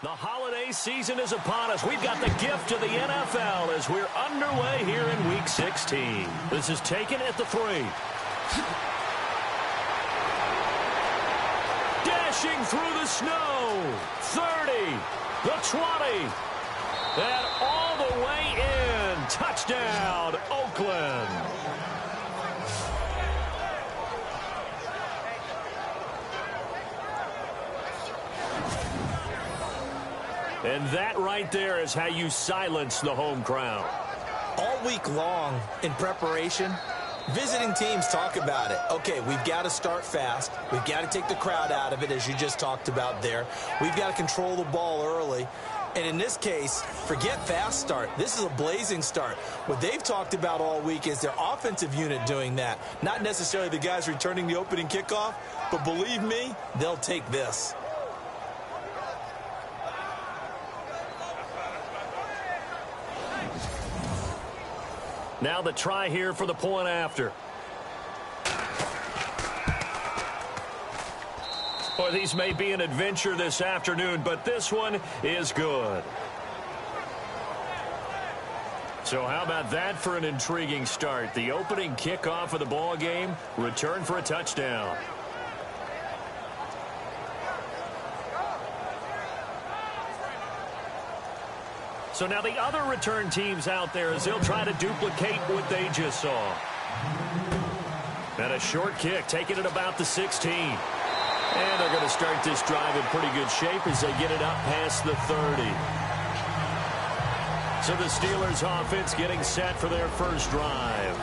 The holiday season is upon us. We've got the gift of the NFL as we're underway here in Week 16. This is taken at the 3. Dashing through the snow. 30. The 20. And all the way in. Touchdown, Oakland. And that right there is how you silence the home crowd. All week long in preparation, visiting teams talk about it. Okay, we've got to start fast. We've got to take the crowd out of it, as you just talked about there. We've got to control the ball early. And in this case, forget fast start. This is a blazing start. What they've talked about all week is their offensive unit doing that. Not necessarily the guys returning the opening kickoff, but believe me, they'll take this. Now the try here for the point after. Boy, these may be an adventure this afternoon, but this one is good. So how about that for an intriguing start? The opening kickoff of the ball game, return for a touchdown. So now the other return teams out there as they'll try to duplicate what they just saw. And a short kick, taking it about the 16. And they're going to start this drive in pretty good shape as they get it up past the 30. So the Steelers offense getting set for their first drive.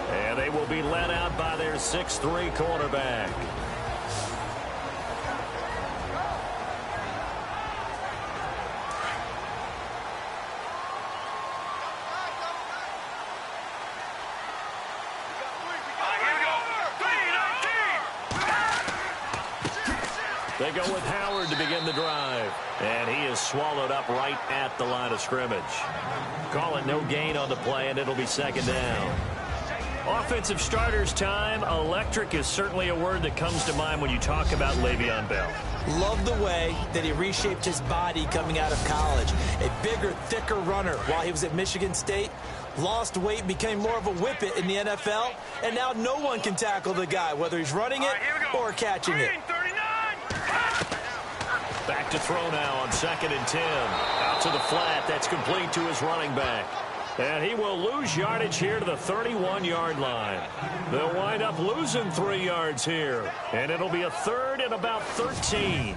And they will be led out by their 6'3" quarterback. They go with Howard to begin the drive. And he is swallowed up right at the line of scrimmage. Call it no gain on the play, and it'll be second down. Offensive starters time. Electric is certainly a word that comes to mind when you talk about Le'Veon Bell. Love the way that he reshaped his body coming out of college. A bigger, thicker runner while he was at Michigan State. Lost weight, became more of a whippet in the NFL. And now no one can tackle the guy, whether he's running it or catching it. Back to throw now on 2nd and 10. Out to the flat. That's complete to his running back. And he will lose yardage here to the 31-yard line. They'll wind up losing 3 yards here. And it'll be a third and about 13.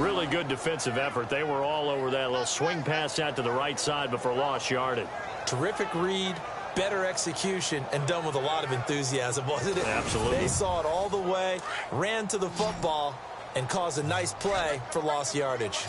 Really good defensive effort. They were all over that little swing pass out to the right side before lost yardage. Terrific read, better execution, and done with a lot of enthusiasm, wasn't it? Absolutely. They saw it all the way, ran to the football, and caused a nice play for lost yardage.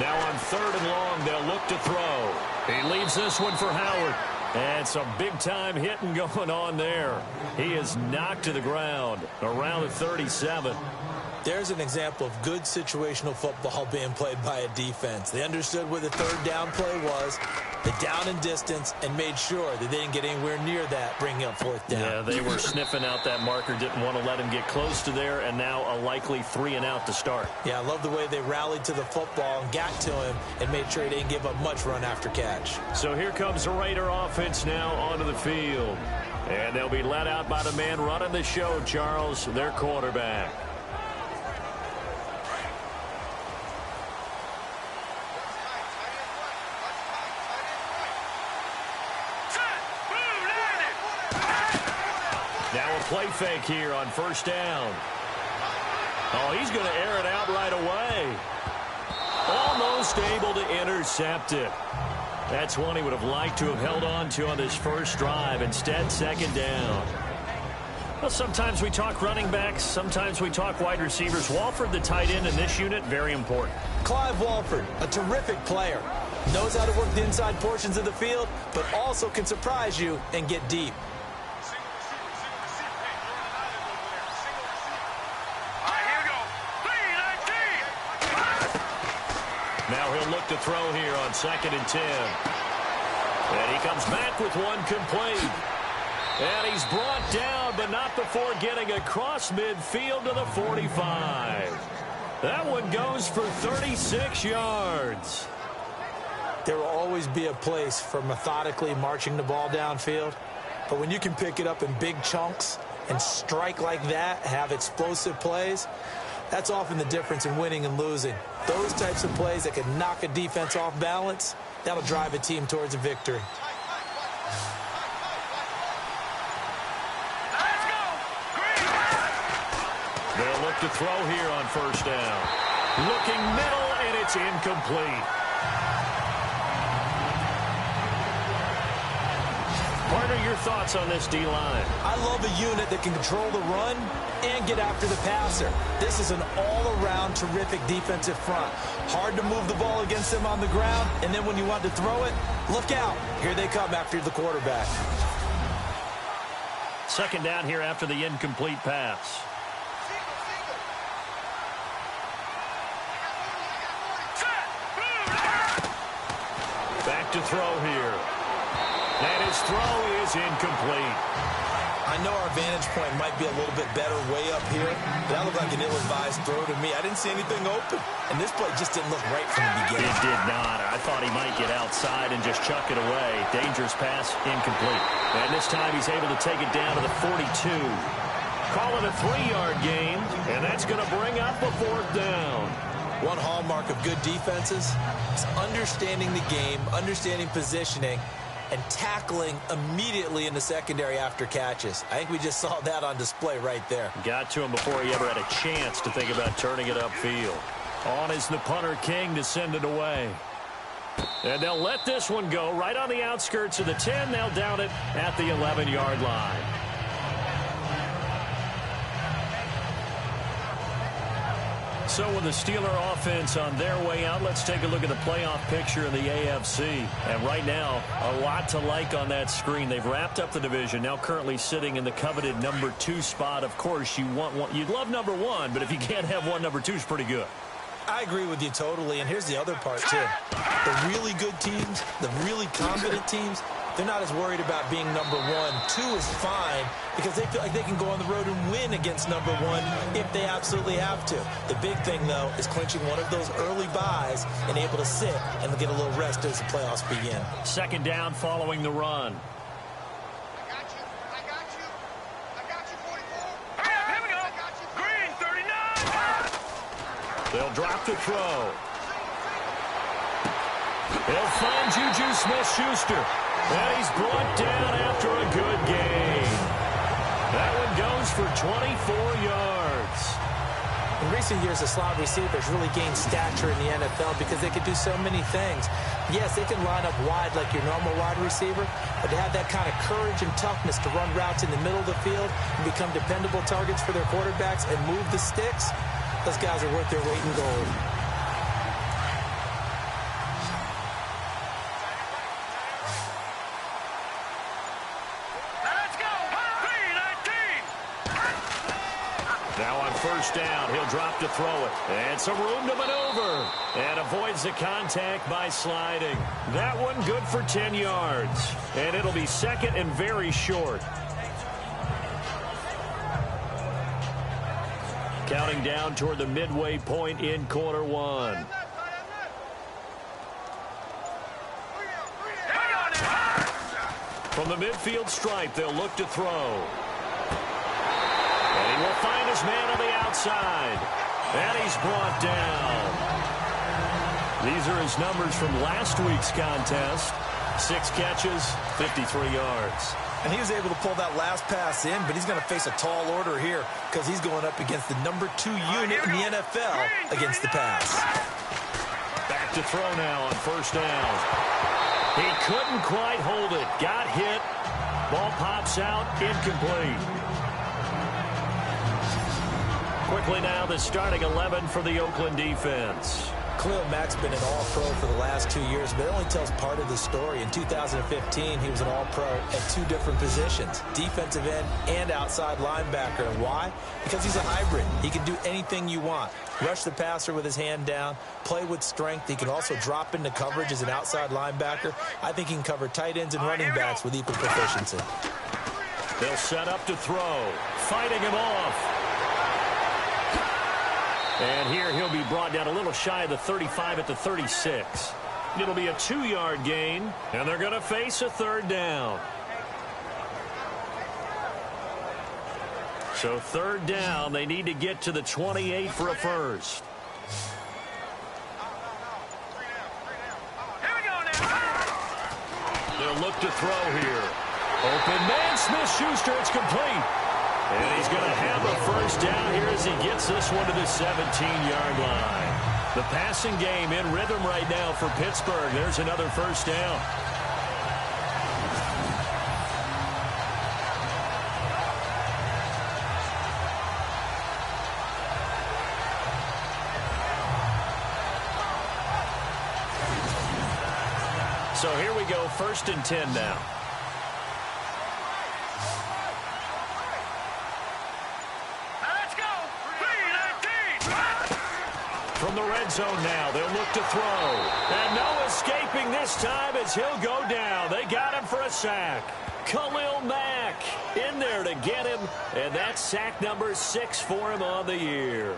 Now on 3rd and long, they'll look to throw. He leaves this one for Howard. And some big-time hitting going on there. He is knocked to the ground around the 37. There's an example of good situational football being played by a defense. They understood where the 3rd down play was, the down and distance, and made sure that they didn't get anywhere near that, bringing up 4th down. Yeah, they were sniffing out that marker, didn't want to let him get close to there, and now a likely 3 and out to start. Yeah, I love the way they rallied to the football and got to him and made sure he didn't give up much run after catch. So here comes the Raider offense now onto the field. And they'll be led out by the man running the show, Charles, their quarterback. Now a play fake here on 1st down. Oh, he's going to air it out right away. Almost able to intercept it. That's one he would have liked to have held on to on this first drive. Instead, 2nd down. Well, sometimes we talk running backs. Sometimes we talk wide receivers. Walford, the tight end in this unit, very important. Clive Walford, a terrific player. Knows how to work the inside portions of the field, but also can surprise you and get deep. Now he'll look to throw here on 2nd and 10. And he comes back with one complete. And he's brought down, but not before getting across midfield to the 45. That one goes for 36 yards. There will always be a place for methodically marching the ball downfield. But when you can pick it up in big chunks and strike like that, have explosive plays, that's often the difference in winning and losing. Those types of plays that can knock a defense off balance, that'll drive a team towards a victory. They'll look to throw here on first down. Looking middle, and it's incomplete. Partner, your thoughts on this D-line? I love a unit that can control the run and get after the passer. This is an all-around terrific defensive front. Hard to move the ball against them on the ground, and then when you want to throw it, look out. Here they come after the quarterback. Second down here after the incomplete pass. Back to throw here. And his throw is incomplete. I know our vantage point might be a little bit better way up here, but that looked like an ill-advised throw to me. I didn't see anything open, and this play just didn't look right from the beginning. It did not. I thought he might get outside and just chuck it away. Dangerous pass, incomplete. And this time he's able to take it down to the 42. Call it a 3-yard gain, and that's going to bring up a fourth down. One hallmark of good defenses is understanding the game, understanding positioning, and tackling immediately in the secondary after catches. I think we just saw that on display right there. Got to him before he ever had a chance to think about turning it upfield. On is the punter King to send it away. And they'll let this one go right on the outskirts of the 10. They'll down it at the 11-yard line. So with the Steeler offense on their way out, let's take a look at the playoff picture in the AFC. And right now, a lot to like on that screen. They've wrapped up the division, now currently sitting in the coveted number 2 spot. Of course, you'd love number 1, but if you can't have one, number 2 is pretty good. I agree with you totally, and here's the other part, too. The really good teams, the really competent teams, they're not as worried about being number 1. 2 is fine because they feel like they can go on the road and win against number 1 if they absolutely have to. The big thing, though, is clinching one of those early byes and able to sit and get a little rest as the playoffs begin. Second down following the run. They'll drop the throw. They'll find Juju Smith-Schuster. And he's brought down after a good gain. That one goes for 24 yards. In recent years, the slot receivers really gained stature in the NFL because they could do so many things. Yes, they can line up wide like your normal wide receiver, but to have that kind of courage and toughness to run routes in the middle of the field and become dependable targets for their quarterbacks and move the sticks, those guys are worth their weight in gold. Now on first down, he'll drop to throw it. And some room to maneuver. And avoids the contact by sliding. That one good for 10 yards. And it'll be second and very short. Counting down toward the midway point in quarter 1. From the midfield stripe, they'll look to throw. And he will find his man on the outside. And he's brought down. These are his numbers from last week's contest. 6 catches, 53 yards. And he was able to pull that last pass in, but he's going to face a tall order here because he's going up against the number 2 unit in the NFL against the pass. Back to throw now on first down. He couldn't quite hold it. Got hit. Ball pops out. Incomplete. Quickly now, the starting 11 for the Oakland defense. Khalil Mack's been an all-pro for the last 2 years, but it only tells part of the story. In 2015, he was an all-pro at 2 different positions, defensive end and outside linebacker. And why? Because he's a hybrid. He can do anything you want. Rush the passer with his hand down, play with strength. He can also drop into coverage as an outside linebacker. I think he can cover tight ends and running backs with equal proficiency. They'll set up to throw. Fighting him off. And here he'll be brought down a little shy of the 35 at the 36. It'll be a 2-yard gain, and they're going to face a third down. So third down, they need to get to the 28 for a first. They'll look to throw here. Open man, Smith-Schuster, it's complete. And he's going to have a first down here as he gets this one to the 17-yard line. The passing game in rhythm right now for Pittsburgh. There's another first down. So here we go, 1st and 10 now. From the red zone now, they'll look to throw. And no escaping this time as he'll go down. They got him for a sack. Khalil Mack in there to get him. And that's sack number 6 for him on the year.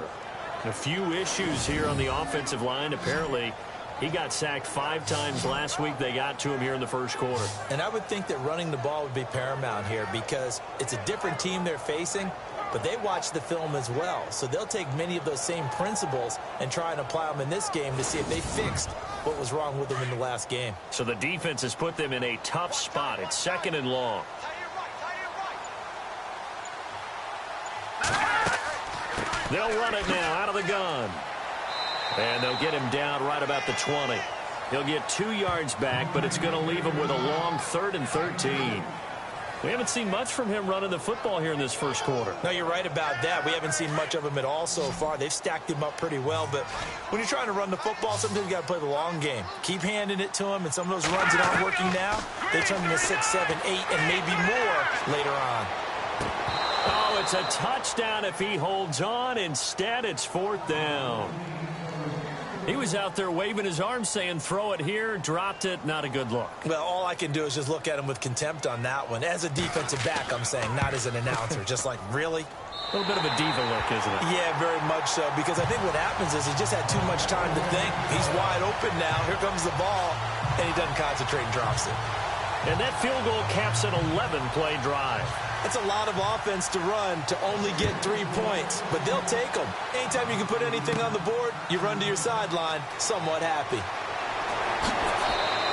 A few issues here on the offensive line. Apparently, he got sacked 5 times last week. They got to him here in the first quarter. And I would think that running the ball would be paramount here because it's a different team they're facing. But they watch the film as well, so they'll take many of those same principles and try and apply them in this game to see if they fixed what was wrong with them in the last game. So the defense has put them in a tough spot. It's 2nd and long. They'll run it now out of the gun. And they'll get him down right about the 20. He'll get 2 yards back, but it's going to leave him with a long 3rd and 13. We haven't seen much from him running the football here in this first quarter. No, you're right about that. We haven't seen much of him at all so far. They've stacked him up pretty well, but when you're trying to run the football, sometimes you got to play the long game. Keep handing it to him, and some of those runs that aren't working now, they turn into 6, 7, 8, and maybe more later on. Oh, it's a touchdown if he holds on. Instead, it's 4th down. He was out there waving his arms saying, throw it here, dropped it, not a good look. Well, all I can do is just look at him with contempt on that one. As a defensive back, I'm saying, not as an announcer. Just like, really? A little bit of a diva look, isn't it? Yeah, very much so, because I think what happens is he just had too much time to think. He's wide open now. Here comes the ball, and he doesn't concentrate and drops it. And that field goal caps an 11-play drive. That's a lot of offense to run to only get 3 points, but they'll take them. Anytime you can put anything on the board, you run to your sideline somewhat happy.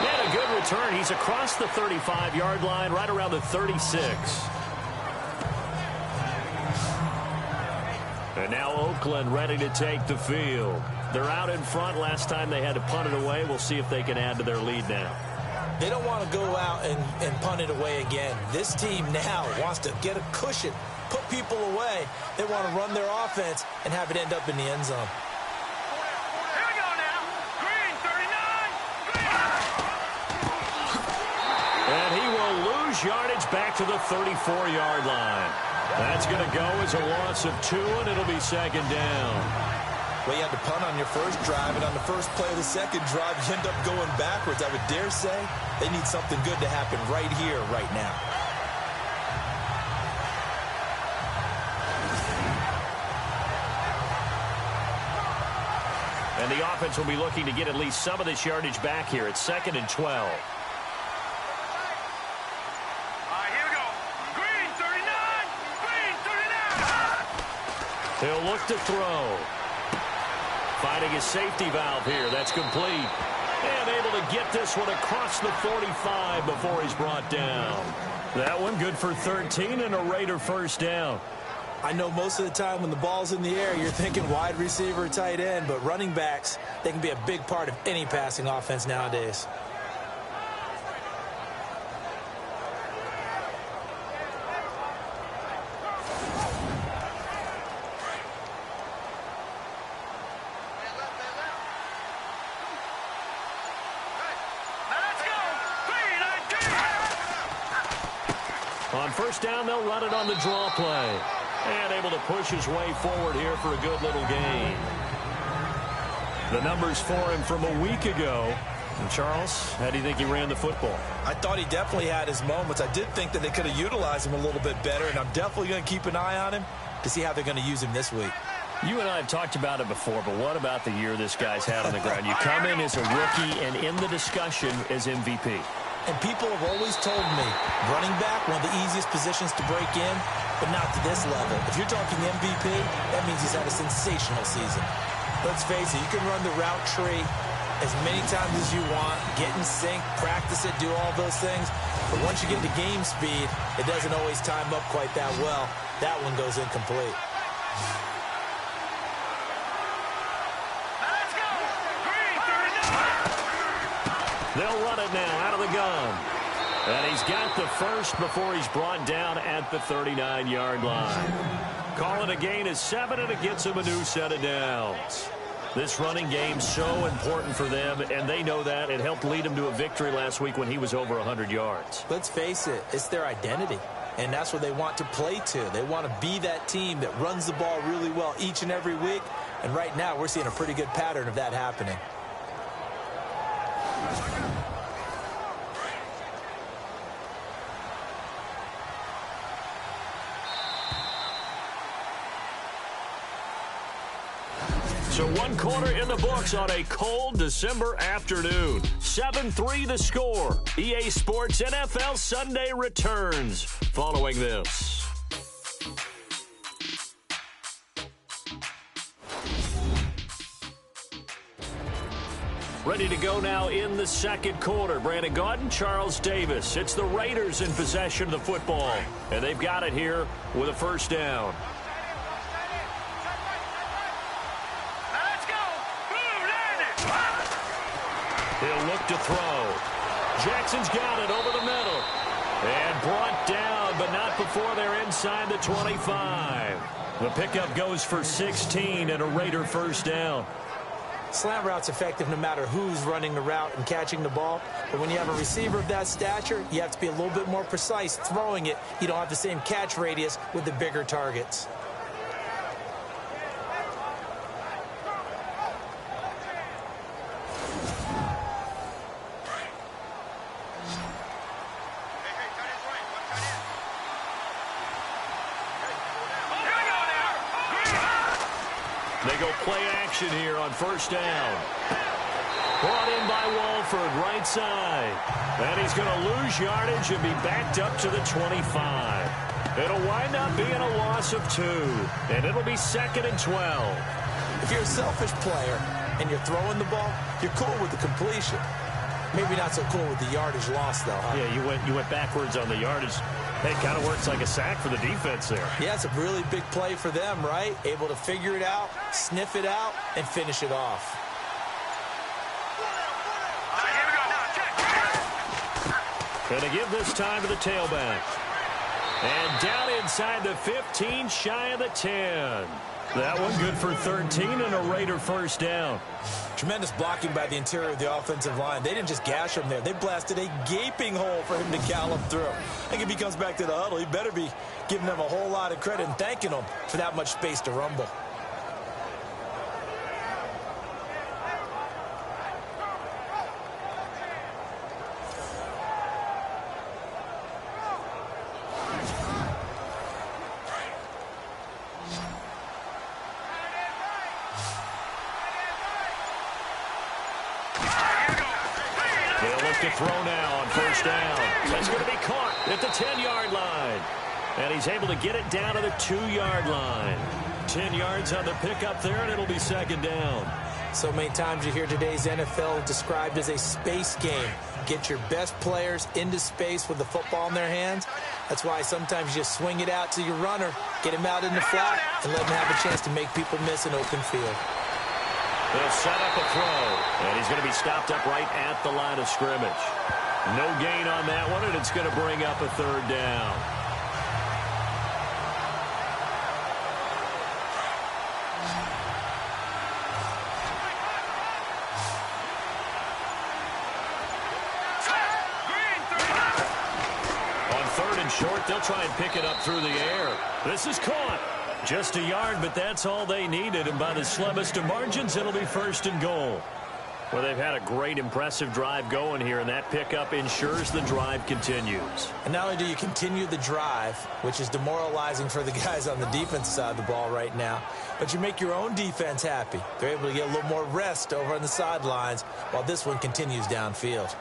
And a good return. He's across the 35-yard line, right around the 36. And now Oakland ready to take the field. They're out in front. Last time they had to punt it away. We'll see if they can add to their lead now. They don't want to go out and punt it away again. This team now wants to get a cushion, put people away. They want to run their offense and have it end up in the end zone. Here we go now. Green, 39. And he will lose yardage back to the 34-yard line. That's going to go as a loss of 2, and it'll be 2nd down. Well, you had to punt on your first drive, and on the first play of the second drive, you end up going backwards. I would dare say they need something good to happen right here, right now. And the offense will be looking to get at least some of this yardage back here. It's 2nd and 12. All right, here we go. Green, 39. Green, 39. He'll look to throw. Finding his safety valve here. That's complete. And able to get this one across the 45 before he's brought down. That one good for 13 and a Raider first down. I know most of the time when the ball's in the air, you're thinking wide receiver, tight end, but running backs, they can be a big part of any passing offense nowadays. On first down, they'll run it on the draw play. And able to push his way forward here for a good little gain. The numbers for him from a week ago, And Charles, how do you think he ran the football? I thought he definitely had his moments. I did think that they could have utilized him a little bit better, and I'm definitely going to keep an eye on him to see how they're going to use him this week. You and I have talked about it before, but what about the year this guy's had on the ground? You come in as a rookie and in the discussion as MVP. And people have always told me, running back, one of the easiest positions to break in, but not to this level. If you're talking MVP, that means he's had a sensational season. Let's face it, you can run the route tree as many times as you want, get in sync, practice it, do all those things. But once you get to game speed, it doesn't always time up quite that well. That one goes incomplete. Let's go! Green, 39! They'll run it now out of the gun. And he's got the first before he's brought down at the 39-yard line. Call it a gain of 7, and it gets him a new set of downs. This running game so important for them, and they know that. It helped lead them to a victory last week when he was over 100 yards. Let's face it, it's their identity, and that's what they want to play to. They want to be that team that runs the ball really well each and every week, and right now we're seeing a pretty good pattern of that happening. So 1 quarter in the books on a cold December afternoon. 7-3 the score. EA Sports NFL Sunday returns following this. Ready to go now in the second quarter. Brandon Gaudin, Charles Davis. It's the Raiders in possession of the football, and they've got it here with a first down. He'll look to throw. Jackson's got it over the middle. And brought down, but not before they're inside the 25. The pickup goes for 16 and a Raider first down. Slant route's effective no matter who's running the route and catching the ball. But when you have a receiver of that stature, you have to be a little bit more precise throwing it. You don't have the same catch radius with the bigger targets. They go play action here on first down. Brought in by Walford, right side. And he's going to lose yardage and be backed up to the 25. It'll wind up being a loss of 2. And it'll be 2nd and 12. If you're a selfish player and you're throwing the ball, you're cool with the completion. Maybe not so cool with the yardage loss, though, huh? Yeah, you went backwards on the yardage. Hey, it kind of works like a sack for the defense there. Yeah, it's a really big play for them, right? Able to figure it out, sniff it out, and finish it off. Going to give this time to the tailback. And down inside the 15, shy of the 10. That one good for 13 and a Raider first down. Tremendous blocking by the interior of the offensive line. They didn't just gash him there. They blasted a gaping hole for him to gallop through. I think if he comes back to the huddle, he better be giving them a whole lot of credit and thanking them for that much space to rumble. To throw now on first down. That's going to be caught at the 10-yard line. And he's able to get it down to the 2-yard line. 10 yards on the pickup there, and it'll be 2nd down. So many times you hear today's NFL described as a space game. Get your best players into space with the football in their hands. That's why sometimes you just swing it out to your runner, get him out in the flat, and let him have a chance to make people miss an open field. They'll set up a throw, and he's going to be stopped up right at the line of scrimmage. No gain on that one, and it's going to bring up a 3rd down. On 3rd and short, they'll try and pick it up through the air. This is caught. Just a yard, but that's all they needed. And by the slimmest of margins, it'll be 1st and goal. Well, they've had a great, impressive drive going here, and that pickup ensures the drive continues. And not only do you continue the drive, which is demoralizing for the guys on the defense side of the ball right now, but you make your own defense happy. They're able to get a little more rest over on the sidelines while this one continues downfield.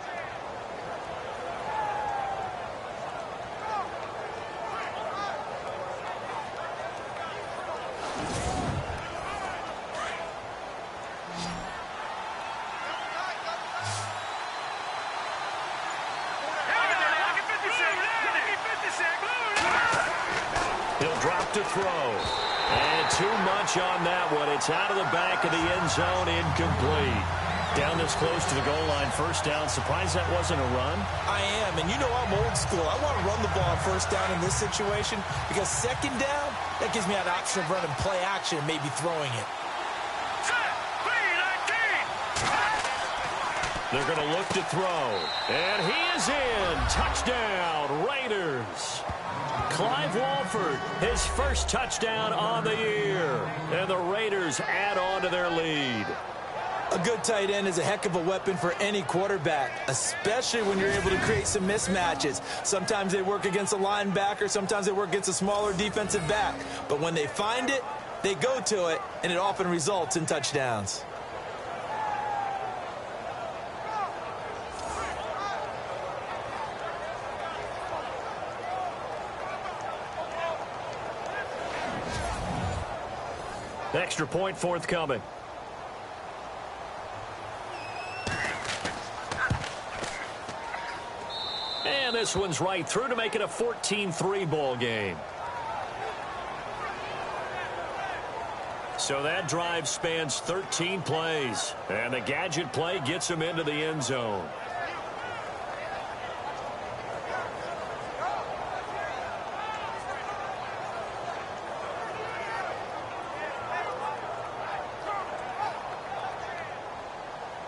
To throw. And too much on that one. It's out of the back of the end zone, incomplete. Down this close to the goal line, first down. Surprised that wasn't a run? I am, and you know I'm old school. I want to run the ball on first down in this situation because second down, that gives me an option of running play action and maybe throwing it. They're going to look to throw. And he is in. Touchdown, Raiders. Clive Walford, his first touchdown on the year. And the Raiders add on to their lead. A good tight end is a heck of a weapon for any quarterback, especially when you're able to create some mismatches. Sometimes they work against a linebacker, sometimes they work against a smaller defensive back. But when they find it, they go to it, and it often results in touchdowns. Extra point forthcoming. And this one's right through to make it a 14-3 ball game. So that drive spans 13 plays. And the gadget play gets him into the end zone.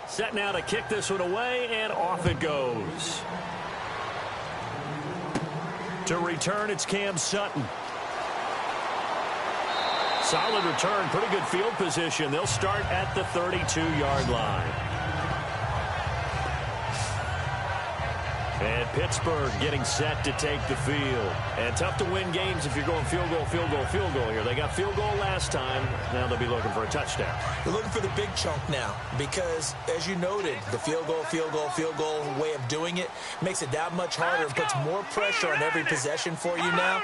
Set now to kick this one away, and off it goes. To return, it's Cam Sutton. Solid return, pretty good field position. They'll start at the 32-yard line. And Pittsburgh getting set to take the field. And tough to win games if you're going field goal, field goal, field goal here. They got field goal last time. Now they'll be looking for a touchdown. They're looking for the big chunk now because, as you noted, the field goal, field goal, field goal way of doing it makes it that much harder and puts more pressure on every possession for you now.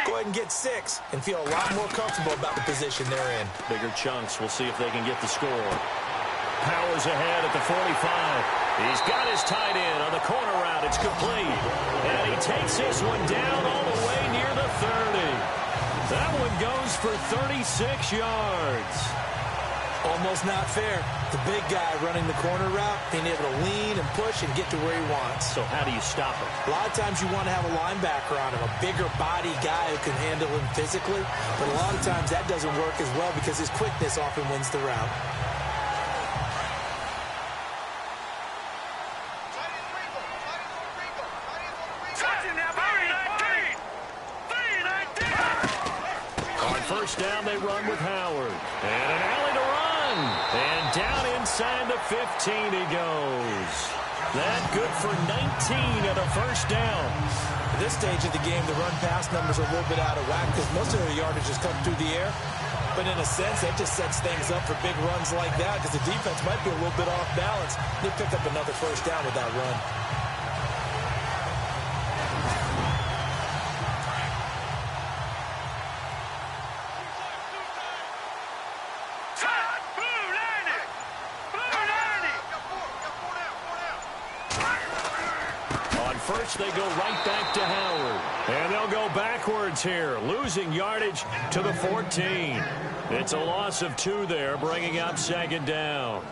Go ahead and get 6 and feel a lot more comfortable about the position they're in. Bigger chunks. We'll see if they can get the score. Powers ahead at the 45. He's got his tight end on the corner route. It's complete. And he takes this one down all the way near the 30. That one goes for 36 yards. Almost not fair. The big guy running the corner route, being able to lean and push and get to where he wants. So how do you stop him? A lot of times you want to have a linebacker on him, a bigger body guy who can handle him physically. But a lot of times that doesn't work as well because his quickness often wins the route. First down, they run with Howard. And an alley to run. And down inside the 15 he goes. That good for 19 at a first down. At this stage of the game, the run-pass numbers are a little bit out of whack because most of their yardage has come through the air. But in a sense, that just sets things up for big runs like that because the defense might be a little bit off balance. They pick up another first down with that run. First, they go right back to Howard. And they'll go backwards here, losing yardage to the 14. It's a loss of 2 there, bringing up second down.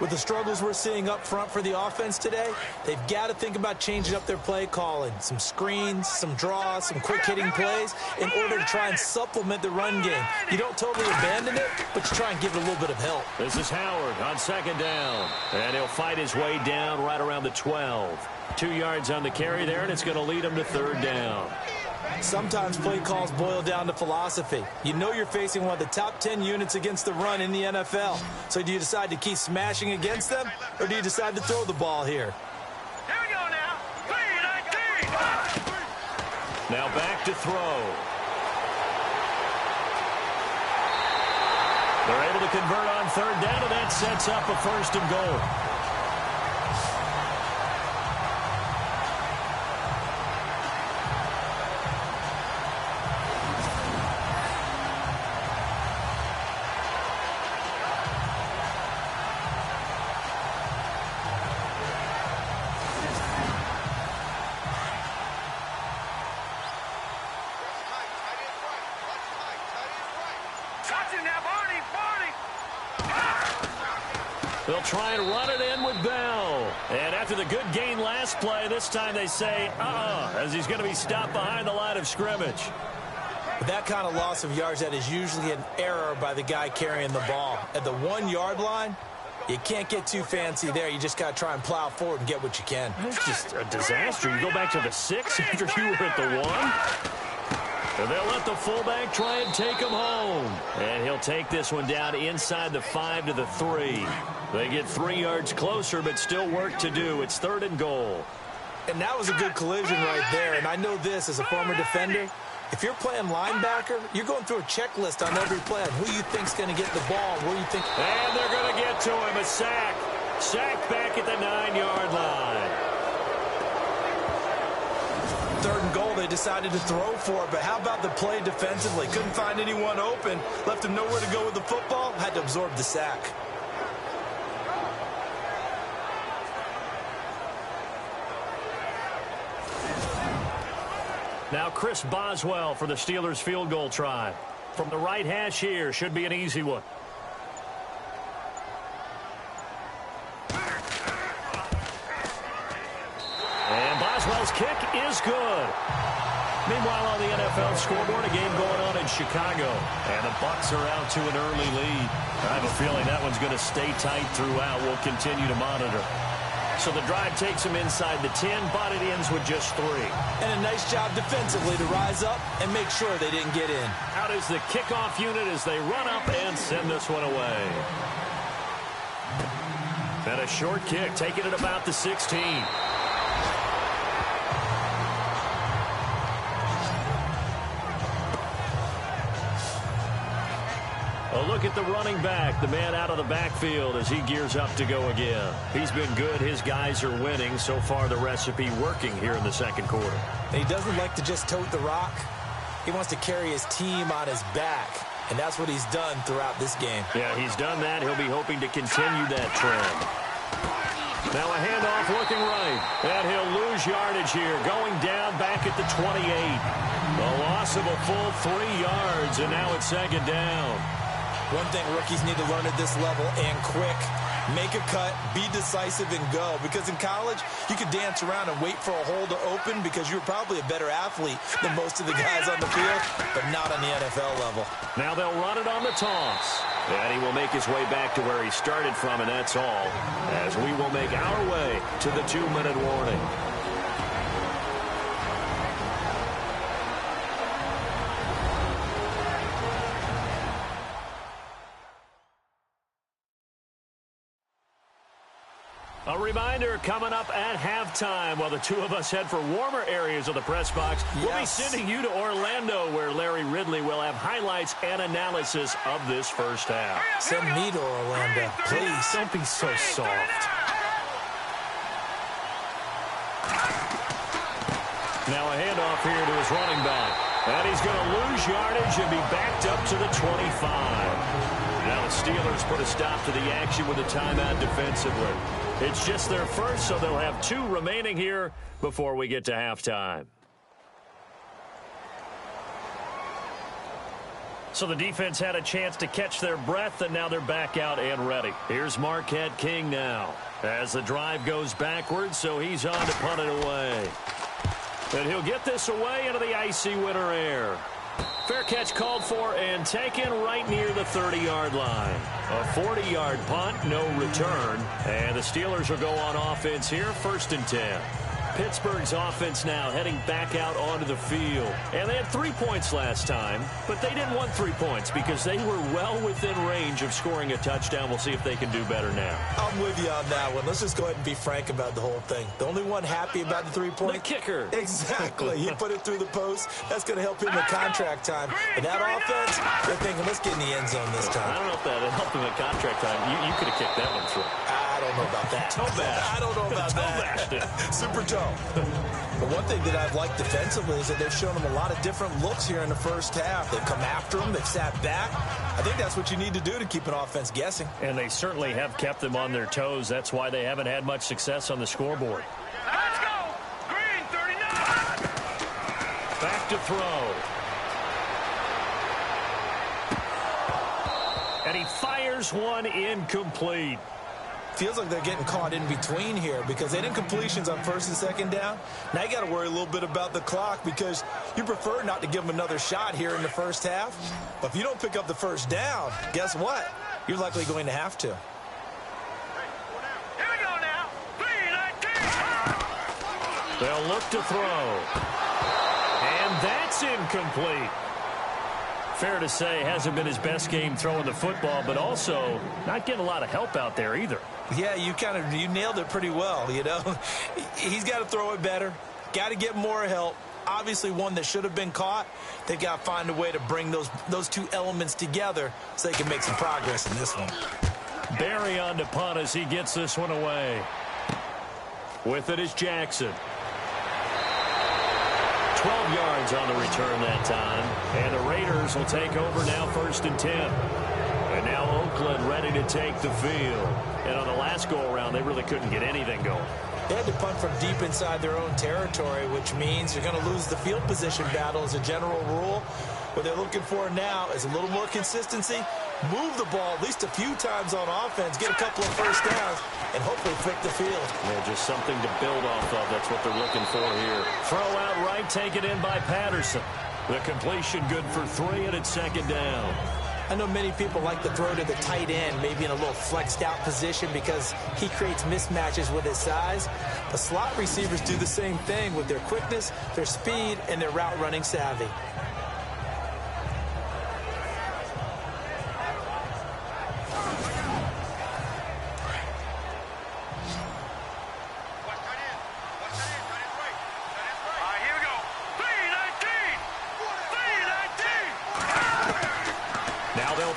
With the struggles we're seeing up front for the offense today, they've got to think about changing up their play calling. Some screens, some draws, some quick-hitting plays in order to try and supplement the run game. You don't totally abandon it, but you try and give it a little bit of help. This is Howard on second down. And he'll fight his way down right around the 12. 2 yards on the carry there, and it's going to lead him to third down. Sometimes play calls boil down to philosophy. You know you're facing one of the top 10 units against the run in the NFL. So do you decide to keep smashing against them, or do you decide to throw the ball here? Here we go now. 3-19. Now back to throw. They're able to convert on third down, and that sets up a 1st and goal. They'll try and run it in with Bell. And after the good gain last play, this time they say, as he's going to be stopped behind the line of scrimmage. That kind of loss of yards, that is usually an error by the guy carrying the ball. At the 1-yard line, you can't get too fancy there. You just got to try and plow forward and get what you can. It's just a disaster. You go back to the 6 after you were at the 1. And they'll let the fullback try and take him home. And he'll take this one down inside the 5 to the 3. They get 3 yards closer, but still work to do. It's 3rd and goal. And that was a good collision right there. And I know this as a former defender. If you're playing linebacker, you're going through a checklist on every play on who you think's going to get the ball, where you think. And they're going to get to him. A sack. Sack back at the 9-yard line. 3rd and goal, they decided to throw for it, but how about the play defensively? Couldn't find anyone open, left him nowhere to go with the football, had to absorb the sack. Now Chris Boswell for the Steelers field goal try. From the right hash here, should be an easy one. Boswell's kick is good. Meanwhile, on the NFL scoreboard, a game going on in Chicago. And the Bucs are out to an early lead. I have a feeling that one's going to stay tight throughout. We'll continue to monitor. So the drive takes them inside the 10, but it ends with just 3. And a nice job defensively to rise up and make sure they didn't get in. Out is the kickoff unit as they run up and send this one away. And a short kick, taking it about the 16. A look at the running back, the man out of the backfield as he gears up to go again. He's been good. His guys are winning. So far, the recipe working here in the 2nd quarter. And he doesn't like to just tote the rock. He wants to carry his team on his back, and that's what he's done throughout this game. Yeah, he's done that. He'll be hoping to continue that trend. Now a handoff looking right, and he'll lose yardage here, going down back at the 28. A loss of a full 3 yards, and now it's 2nd down. One thing rookies need to learn at this level, and quick, make a cut, be decisive, and go. Because in college, you could dance around and wait for a hole to open because you're probably a better athlete than most of the guys on the field, but not on the NFL level. Now they'll run it on the toss. And he will make his way back to where he started from, and that's all, as we will make our way to the 2-minute warning. A reminder coming up at halftime while the two of us head for warmer areas of the press box. Yes. We'll be sending you to Orlando where Larry Ridley will have highlights and analysis of this first half. Send me to Orlando, please. Don't be so soft. Now a handoff here to his running back. And he's going to lose yardage and be backed up to the 25. Now the Steelers put a stop to the action with a timeout defensively. It's just their first, so they'll have 2 remaining here before we get to halftime. So the defense had a chance to catch their breath, and now they're back out and ready. Here's Marquette King now as the drive goes backwards, so he's on to punt it away. And he'll get this away into the icy winter air. Fair catch called for and taken right near the 30-yard line. A 40-yard punt, no return. And the Steelers will go on offense here, 1st and 10. Pittsburgh's offense now heading back out onto the field. And they had 3 points last time, but they didn't want 3 points because they were well within range of scoring a touchdown. We'll see if they can do better now. I'm with you on that one. Let's just go ahead and be frank about the whole thing. The only one happy about the 3-point? The kicker. Exactly. He put it through the post. That's going to help him in contract time. And that offense, they're thinking, let's get in the end zone this time. I don't know if that helped him in contract time. You could have kicked that one through. I don't know about that. Toe bash. I don't know about that. Super toe. But one thing that I've liked defensively is that they've shown them a lot of different looks here in the first half. They've come after them. They've sat back. I think that's what you need to do to keep an offense guessing. And they certainly have kept them on their toes. That's why they haven't had much success on the scoreboard. Let's go! Green, 39! Back to throw. And he fires one incomplete. Feels like they're getting caught in between here because they didn't completions on first and second down. Now you got to worry a little bit about the clock because you prefer not to give them another shot here in the first half. But if you don't pick up the first down, guess what? You're likely going to have to. Here we go now. 3-19! They'll look to throw. And that's incomplete. Fair to say, hasn't been his best game throwing the football, but also not getting a lot of help out there either. Yeah, you nailed it pretty well, you know. He's got to throw it better. Got to get more help. Obviously one that should have been caught. They've got to find a way to bring those two elements together so they can make some progress in this one. Barry on to punt as he gets this one away. With it is Jackson. 12 yards on the return that time. And the Raiders will take over now 1st and 10. And now Oakland ready to take the field. And on the last go-around, they really couldn't get anything going. They had to punt from deep inside their own territory, which means you're going to lose the field position battle as a general rule. What they're looking for now is a little more consistency, move the ball at least a few times on offense, get a couple of first downs, and hopefully flick the field. Yeah, just something to build off of. That's what they're looking for here. Throw out right, taken in by Patterson. The completion good for 3, and it's 2nd down. I know many people like to throw to the tight end, maybe in a little flexed out position because he creates mismatches with his size. But slot receivers do the same thing with their quickness, their speed, and their route running savvy.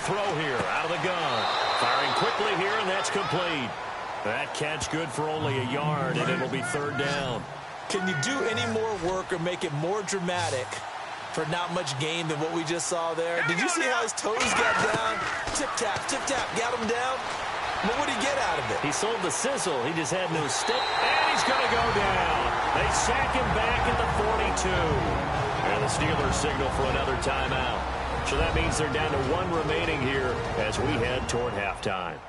Throw here out of the gun. Firing quickly here, and that's complete. That catch good for only a yard, and it'll be 3rd down. Can you do any more work or make it more dramatic for not much gain than what we just saw there? Did you see how his toes got down? Tip-tap, got him down. But what did he get out of it? He sold the sizzle. He just had no stick. And he's going to go down. They sack him back at the 42. And the Steelers signal for another timeout. So that means they're down to 1 remaining here as we head toward halftime.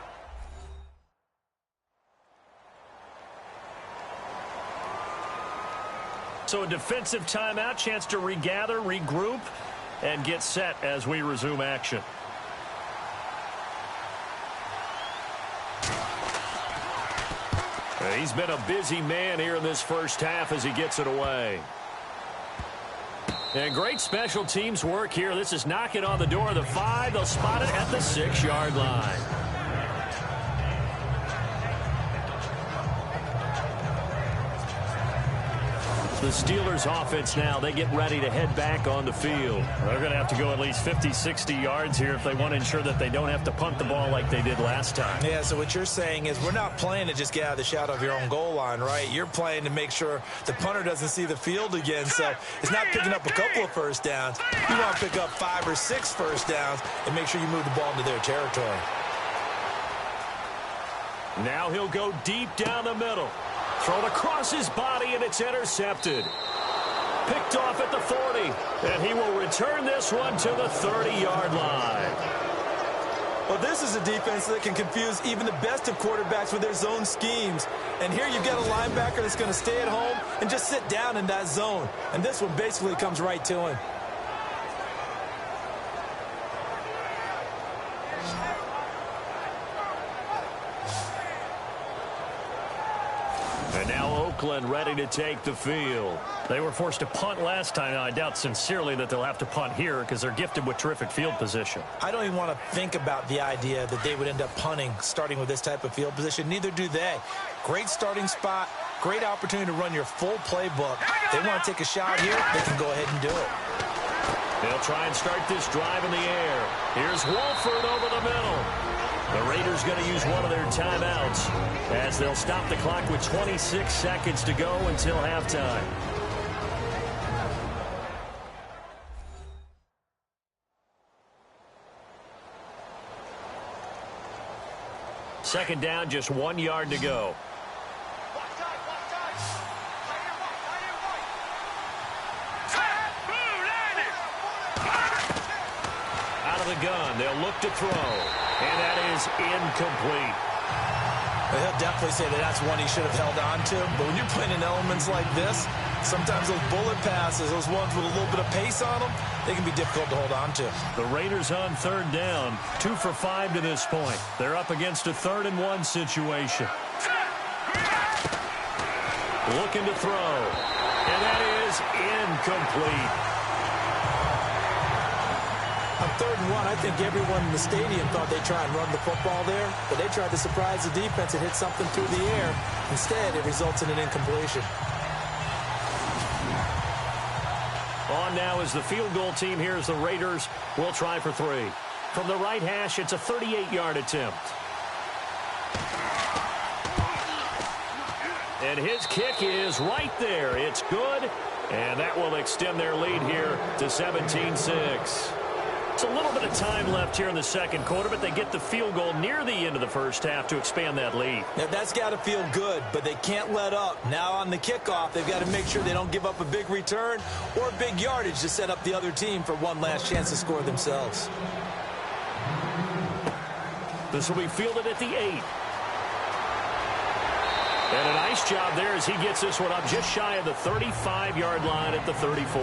So a defensive timeout, chance to regather, regroup, and get set as we resume action. He's been a busy man here in this first half as he gets it away. And great special teams work here. This is knocking on the door of the 5. They'll spot it at the 6-yard line. The Steelers offense now, they get ready to head back on the field. They're going to have to go at least 50, 60 yards here if they want to ensure that they don't have to punt the ball like they did last time. Yeah, so what you're saying is we're not playing to just get out of the shadow of your own goal line, right? You're playing to make sure the punter doesn't see the field again. So it's not picking up a couple of first downs. You want to pick up 5 or 6 first downs and make sure you move the ball into their territory. Now he'll go deep down the middle. Thrown across his body, and it's intercepted. Picked off at the 40, and he will return this one to the 30-yard line. Well, this is a defense that can confuse even the best of quarterbacks with their zone schemes. And here you've got a linebacker that's going to stay at home and just sit down in that zone. And this one basically comes right to him. Oakland ready to take the field. They were forced to punt last time. Now, I doubt sincerely that they'll have to punt here because they're gifted with terrific field position. I don't even want to think about the idea that they would end up punting starting with this type of field position. Neither do they. Great starting spot. Great opportunity to run your full playbook. They want to take a shot here, they can go ahead and do it. They'll try and start this drive in the air. Here's Wolford over the middle. The Raiders going to use one of their timeouts as they'll stop the clock with 26 seconds to go until halftime. Second down, just 1 yard to go. Out of the gun, they'll look to throw, and that is incomplete. He'll definitely say that that's one he should have held on to, but when you're playing in elements like this, sometimes those bullet passes, those ones with a little bit of pace on them, they can be difficult to hold on to. The Raiders on third down, 2 for 5 to this point. They're up against a 3rd and 1 situation. Looking to throw, and that is incomplete. On 3rd and 1, I think everyone in the stadium thought they'd try and run the football there, but they tried to surprise the defense and hit something through the air. Instead, it results in an incompletion. On now is the field goal team here as the Raiders will try for 3. From the right hash, it's a 38-yard attempt. And his kick is right there. It's good, and that will extend their lead here to 17-6. It's a little bit of time left here in the second quarter, but they get the field goal near the end of the first half to expand that lead. Now, that's got to feel good, but they can't let up. Now on the kickoff, they've got to make sure they don't give up a big return or big yardage to set up the other team for one last chance to score themselves. This will be fielded at the 8. And a nice job there as he gets this one up just shy of the 35-yard line at the 34.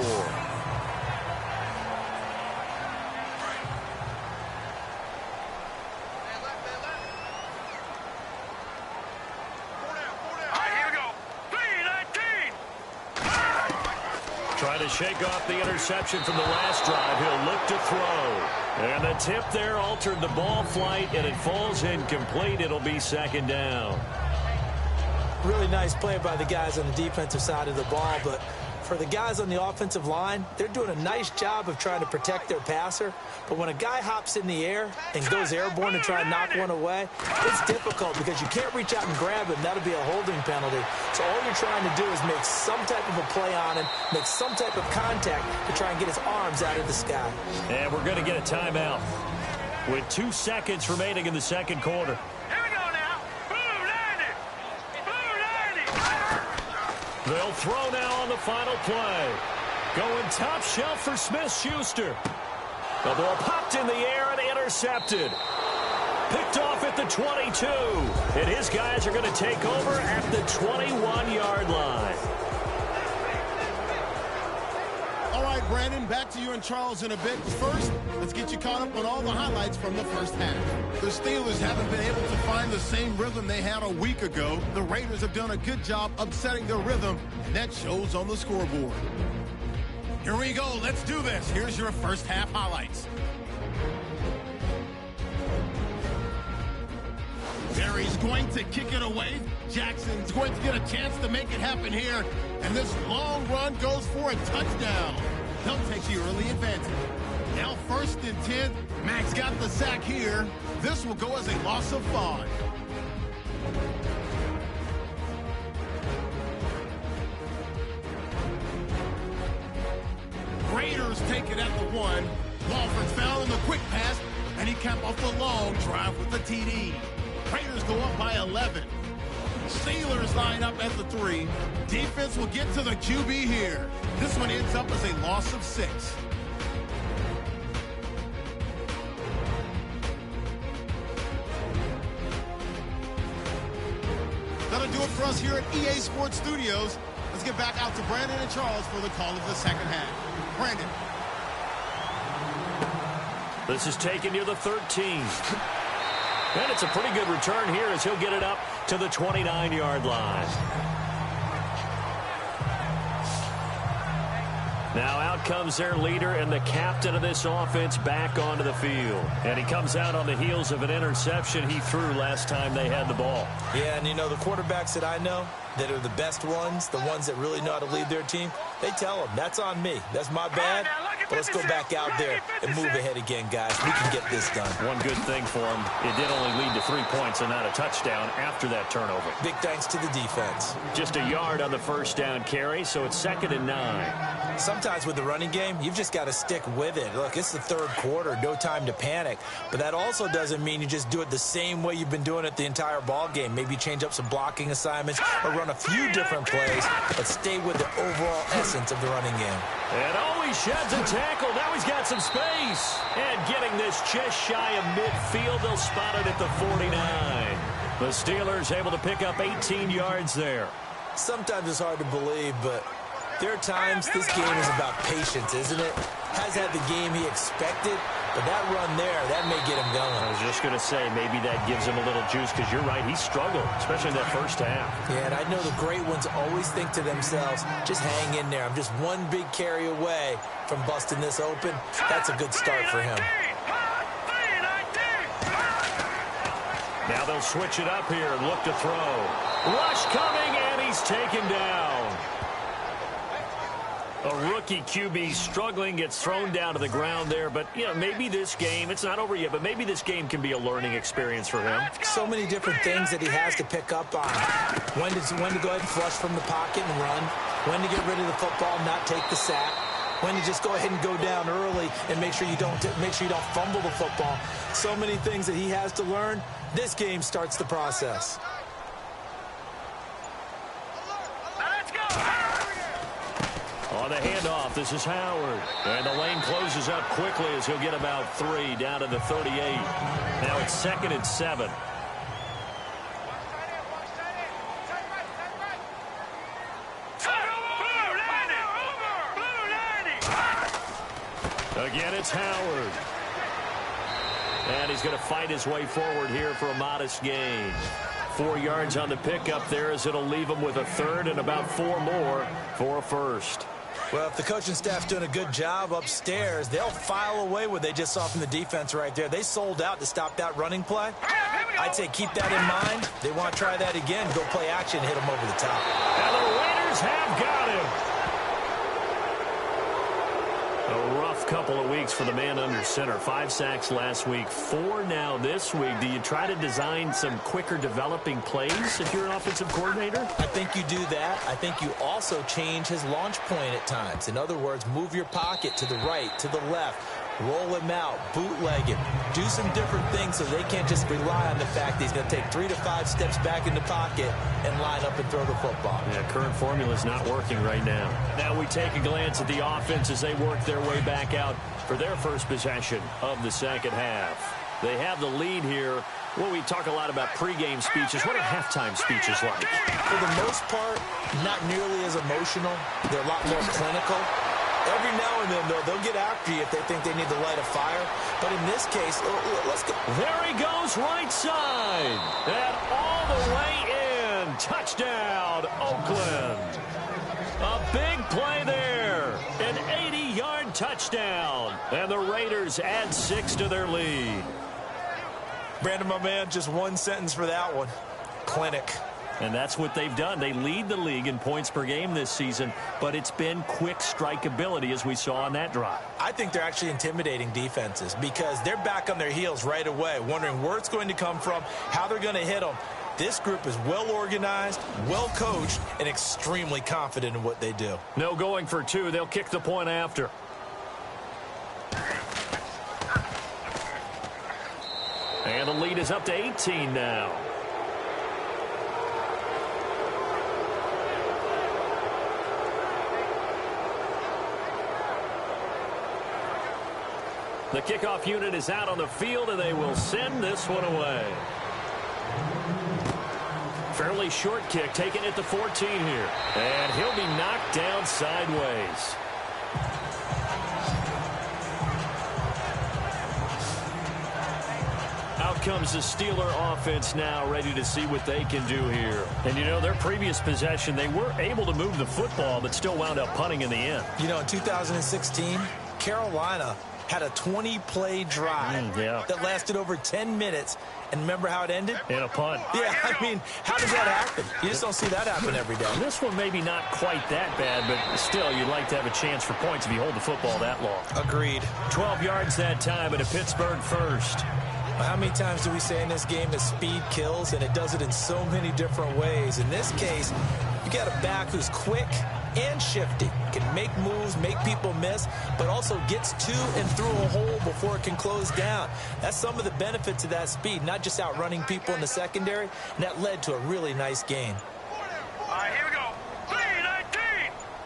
Trying to shake off the interception from the last drive. He'll look to throw. And the tip there altered the ball flight, and it falls incomplete. It'll be 2nd down. Really nice play by the guys on the defensive side of the ball, but for the guys on the offensive line, they're doing a nice job of trying to protect their passer. But when a guy hops in the air and goes airborne to try and knock one away, it's difficult because you can't reach out and grab him. That'll be a holding penalty. So all you're trying to do is make some type of a play on him, make some type of contact to try and get his arms out of the sky. And we're going to get a timeout with 2 seconds remaining in the second quarter. They'll throw now on the final play. Going top shelf for Smith-Schuster. The ball popped in the air and intercepted. Picked off at the 22. And his guys are going to take over at the 21-yard line. All right, Brandon, back to you and Charles in a bit. First, let's get you caught up on all the highlights from the first half. The Steelers haven't been able to find the same rhythm they had a week ago. The Raiders have done a good job upsetting their rhythm, and that shows on the scoreboard. Here we go. Let's do this. Here's your first half highlights. Terry's going to kick it away. Jackson's going to get a chance to make it happen here. And this long run goes for a touchdown. They'll take the early advantage. Now 1st and 10. Max got the sack here. This will go as a loss of 5. Raiders take it at the 1. Walford's found on the quick pass, and he capped off the long drive with the TD. Raiders go up by 11. Steelers line up at the 3. Defense will get to the QB here. This one ends up as a loss of 6. That'll do it for us here at EA Sports Studios. Let's get back out to Brandon and Charles for the call of the second half. Brandon. This is taken near the 13. And it's a pretty good return here as he'll get it up to the 29-yard line. Now out comes their leader and the captain of this offense back onto the field. And he comes out on the heels of an interception he threw last time they had the ball. Yeah, and you know, the quarterbacks that I know that are the best ones, the ones that really know how to lead their team, they tell them, that's on me. That's my bad. But let's go back out there and move ahead again, guys. We can get this done. One good thing for him, it did only lead to 3 points and not a touchdown after that turnover. Big thanks to the defense. Just a yard on the first down carry, so it's 2nd and 9. Sometimes with the running game, you've just got to stick with it. Look, it's the third quarter, no time to panic. But that also doesn't mean you just do it the same way you've been doing it the entire ball game. Maybe change up some blocking assignments or run a few different plays, but stay with the overall essence of the running game. And he sheds a tackle. Now he's got some space. And getting this just shy of midfield, they'll spot it at the 49. The Steelers able to pick up 18 yards there. Sometimes it's hard to believe, but there are times this game is about patience, isn't it? Has had the game he expected, but that run there, that may get him going. I was just going to say, maybe that gives him a little juice, because you're right, he struggled, especially in that first half. Yeah, and I know the great ones always think to themselves, just hang in there. I'm just one big carry away from busting this open. That's a good start for him. Now they'll switch it up here and look to throw. Rush coming, and he's taken down. A rookie QB struggling, gets thrown down to the ground there. But, you know, maybe this game, it's not over yet, but maybe this game can be a learning experience for him. So many different things that he has to pick up on. When to go ahead and flush from the pocket and run. When to get rid of the football, not take the sack. When to just go ahead and go down early and make sure you don't fumble the football. So many things that he has to learn. This game starts the process. On the handoff, this is Howard. And the lane closes up quickly as he'll get about 3 down to the 38. Now it's 2nd and 7. Again, it's Howard. And he's going to fight his way forward here for a modest gain. 4 yards on the pickup there, as it'll leave him with a 3rd and about 4 more for a 1st. Well, if the coaching staff's doing a good job upstairs, they'll file away what they just saw from the defense right there. They sold out to stop that running play. I'd say keep that in mind. They want to try that again. Go play action, hit them over the top. And the Raiders have got him. A rough couple of weeks for the man under center. 5 sacks last week, 4 now this week. Do you try to design some quicker developing plays if you're an offensive coordinator? I think you do that. I think you also change his launch point at times. In other words, move your pocket to the right, to the left. Roll him out, bootleg him, do some different things so they can't just rely on the fact that he's going to take 3 to 5 steps back in the pocket and line up and throw the football. Yeah, current formula is not working right now. Now we take a glance at the offense as they work their way back out for their first possession of the second half. They have the lead here. Well, we talk a lot about pregame speeches. What are halftime speeches like? For the most part, not nearly as emotional. They're a lot more clinical. Every now and then, though, they'll get after you if they think they need to light a fire. But in this case, let's go. There he goes, right side. And all the way in. Touchdown, Oakland. A big play there. An 80-yard touchdown. And the Raiders add 6 to their lead. Brandon, my man, just one sentence for that one. Clinic. And that's what they've done. They lead the league in points per game this season, but it's been quick strikeability as we saw on that drive. I think they're actually intimidating defenses because they're back on their heels right away, wondering where it's going to come from, how they're going to hit them. This group is well organized, well coached, and extremely confident in what they do. No going for 2. They'll kick the point after. And the lead is up to 18 now. The kickoff unit is out on the field, and they will send this one away. Fairly short kick, taken at the 14 here. And he'll be knocked down sideways. Out comes the Steeler offense now, ready to see what they can do here. And, you know, their previous possession, they were able to move the football, but still wound up punting in the end. You know, in 2016, Carolina had a 20-play drive that lasted over 10 minutes. And remember how it ended? In a punt. Yeah, I mean, how does that happen? You just don't see that happen every day. This one maybe not quite that bad, but still, you'd like to have a chance for points if you hold the football that long. Agreed. 12 yards that time, and a Pittsburgh first. How many times do we say in this game that speed kills, and it does it in so many different ways? In this case, you got a back who's quick and shifty, can make moves, make people miss, but also gets to and through a hole before it can close down. That's some of the benefits of that speed, not just outrunning people in the secondary, and that led to a really nice game. All right, here we go.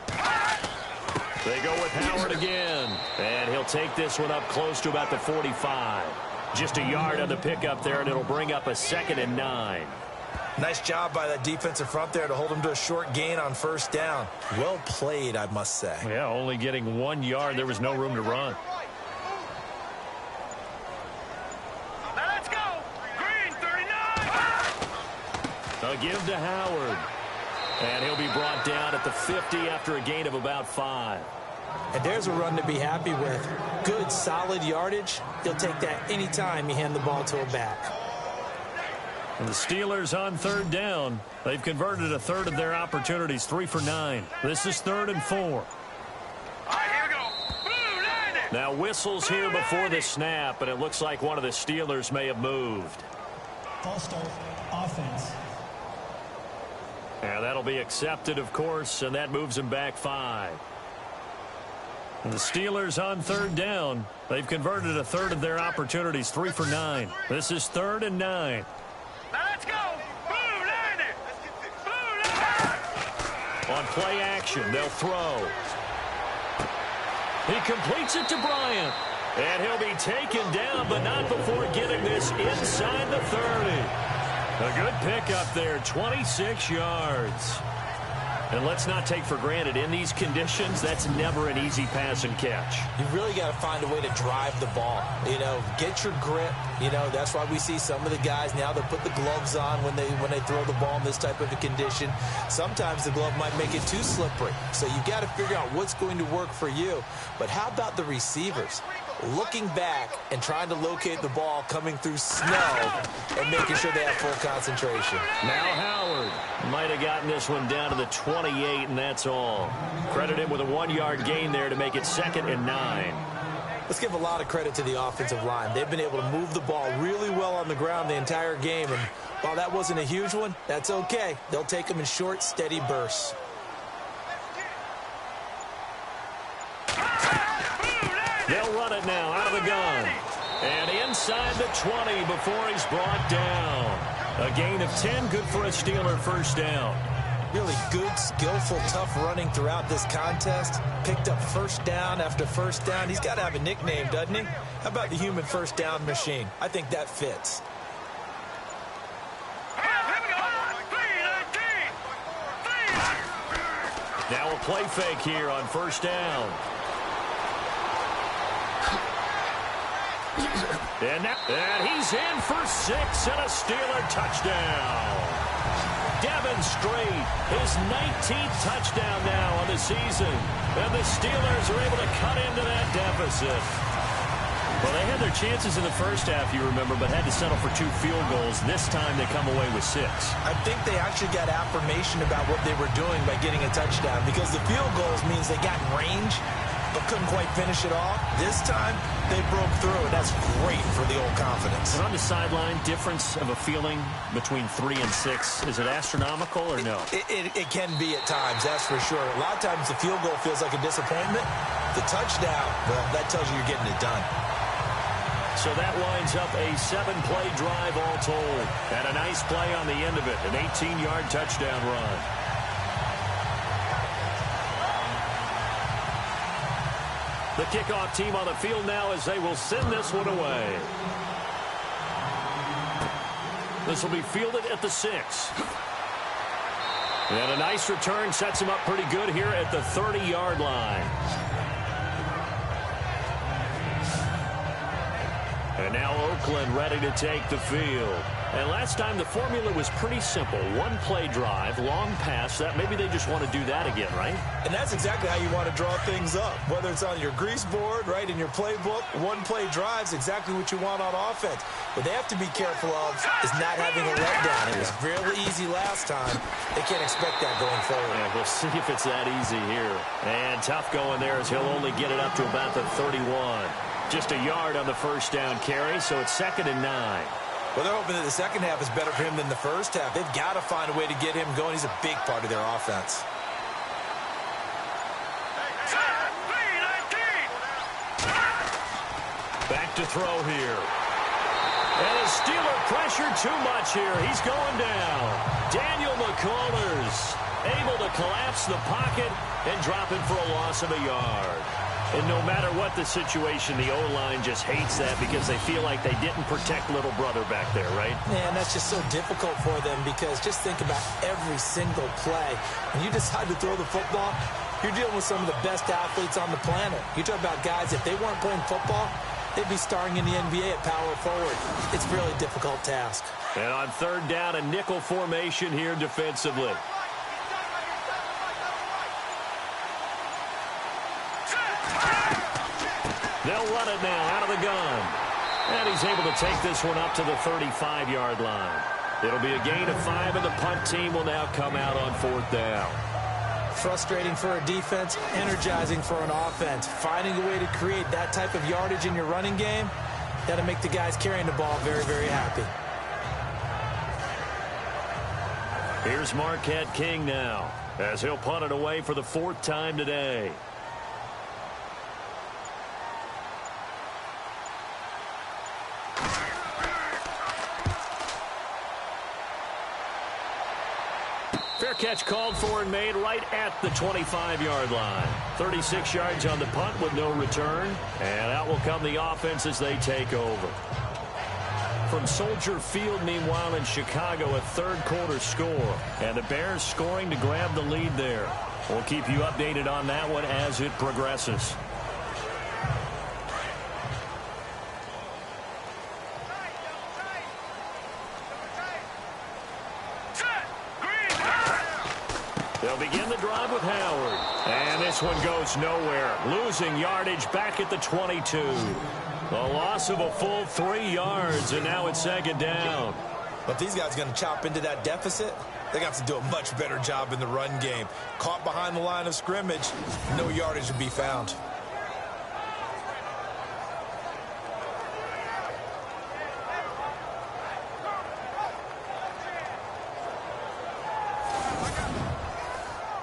3-19. They go with Howard again, and he'll take this one up close to about the 45. Just a yard on the pickup there, and it'll bring up a 2nd and 9. Nice job by that defensive front there to hold him to a short gain on first down. Well played, I must say. Yeah, only getting 1 yard. There was no room to run. Now let's go. Green, 39. A give to Howard. And he'll be brought down at the 50 after a gain of about 5. And there's a run to be happy with. Good, solid yardage. He'll take that anytime you hand the ball to a back. And the Steelers on 3rd down. They've converted a third of their opportunities, 3 for 9. This is 3rd and 4. All right, here we go. Blue, landed. Now whistles here before the snap, and it looks like one of the Steelers may have moved. False start, offense. And that'll be accepted, of course, and that moves him back 5. And the Steelers on 3rd down. They've converted a third of their opportunities, 3 for 9. This is 3rd and 9. Now let's go. Blue, landed. Blue, landed. On play action, they'll throw. He completes it to Bryant. And he'll be taken down, but not before getting this inside the 30. A good pickup there, 26 yards. And let's not take for granted, in these conditions, that's never an easy pass and catch. You really got to find a way to drive the ball. You know, get your grip. You know, that's why we see some of the guys now that put the gloves on when they throw the ball in this type of a condition. Sometimes the glove might make it too slippery. So you got to figure out what's going to work for you. But how about the receivers? Looking back and trying to locate the ball coming through snow and making sure they have full concentration. Now Howard might have gotten this one down to the 28, and that's all. Credit him with a 1-yard gain there to make it 2nd and 9. Let's give a lot of credit to the offensive line. They've been able to move the ball really well on the ground the entire game, and while that wasn't a huge one, that's okay. They'll take them in short, steady bursts. They'll run it now out of the gun. And inside the 20 before he's brought down. A gain of 10, good for a Steeler first down. Really good, skillful, tough running throughout this contest. Picked up first down after first down. He's got to have a nickname, doesn't he? How about the human first down machine? I think that fits. Now a play fake here on first down. And he's in for 6 and a Steeler touchdown. Demonstrate his 19th touchdown now on the season. And the Steelers are able to cut into that deficit. Well, they had their chances in the first half, you remember, but had to settle for 2 field goals. This time they come away with 6. I think they actually got affirmation about what they were doing by getting a touchdown, because the field goals means they got in range but couldn't quite finish it off. This time, they broke through, and that's great for the old confidence. And on the sideline, difference of a feeling between 3 and 6, is it astronomical or no? It can be at times, that's for sure. A lot of times the field goal feels like a disappointment. The touchdown, well, that tells you you're getting it done. So that winds up a 7-play drive all told. And a nice play on the end of it, an 18-yard touchdown run. The kickoff team on the field now as they will send this one away. This will be fielded at the 6. And a nice return sets him up pretty good here at the 30-yard line. And And now Oakland ready to take the field. And last time the formula was pretty simple. One play drive, long pass. That maybe they just want to do that again, right? And that's exactly how you want to draw things up. Whether it's on your grease board, right, in your playbook, one play drive's exactly what you want on offense. What they have to be careful of is not having a letdown. It was really easy last time. They can't expect that going forward. Yeah, we'll see if it's that easy here. And tough going there as he'll only get it up to about the 31. Just a yard on the first down carry, so it's 2nd and 9. Well, they're hoping that the second half is better for him than the first half. They've got to find a way to get him going. He's a big part of their offense. Back to throw here. And a Steeler pressure too much here. He's going down. Daniel McCullers able to collapse the pocket and drop it for a loss of a yard. And no matter what the situation, the O-line just hates that because they feel like they didn't protect little brother back there, right? Man, that's just so difficult for them because just think about every single play. When you decide to throw the football, you're dealing with some of the best athletes on the planet. You talk about guys, if they weren't playing football, they'd be starring in the NBA at power forward. It's a really difficult task. And on 3rd down, a nickel formation here defensively. They'll run it now out of the gun. And he's able to take this one up to the 35-yard line. It'll be a gain of 5, and the punt team will now come out on 4th down. Frustrating for a defense, energizing for an offense. Finding a way to create that type of yardage in your running game, that'll make the guys carrying the ball very, very happy. Here's Marquette King now, as he'll punt it away for the 4th time today. Fair catch called for and made right at the 25-yard line. 36 yards on the punt with no return. And out will come the offense as they take over. From Soldier Field, meanwhile, in Chicago, a 3rd quarter score. And the Bears scoring to grab the lead there. We'll keep you updated on that one as it progresses. They'll begin the drive with Howard. And this one goes nowhere. Losing yardage back at the 22. A loss of a full 3 yards, and now it's 2nd down. But these guys are going to chop into that deficit. They're going to have to do a much better job in the run game. Caught behind the line of scrimmage, no yardage to be found.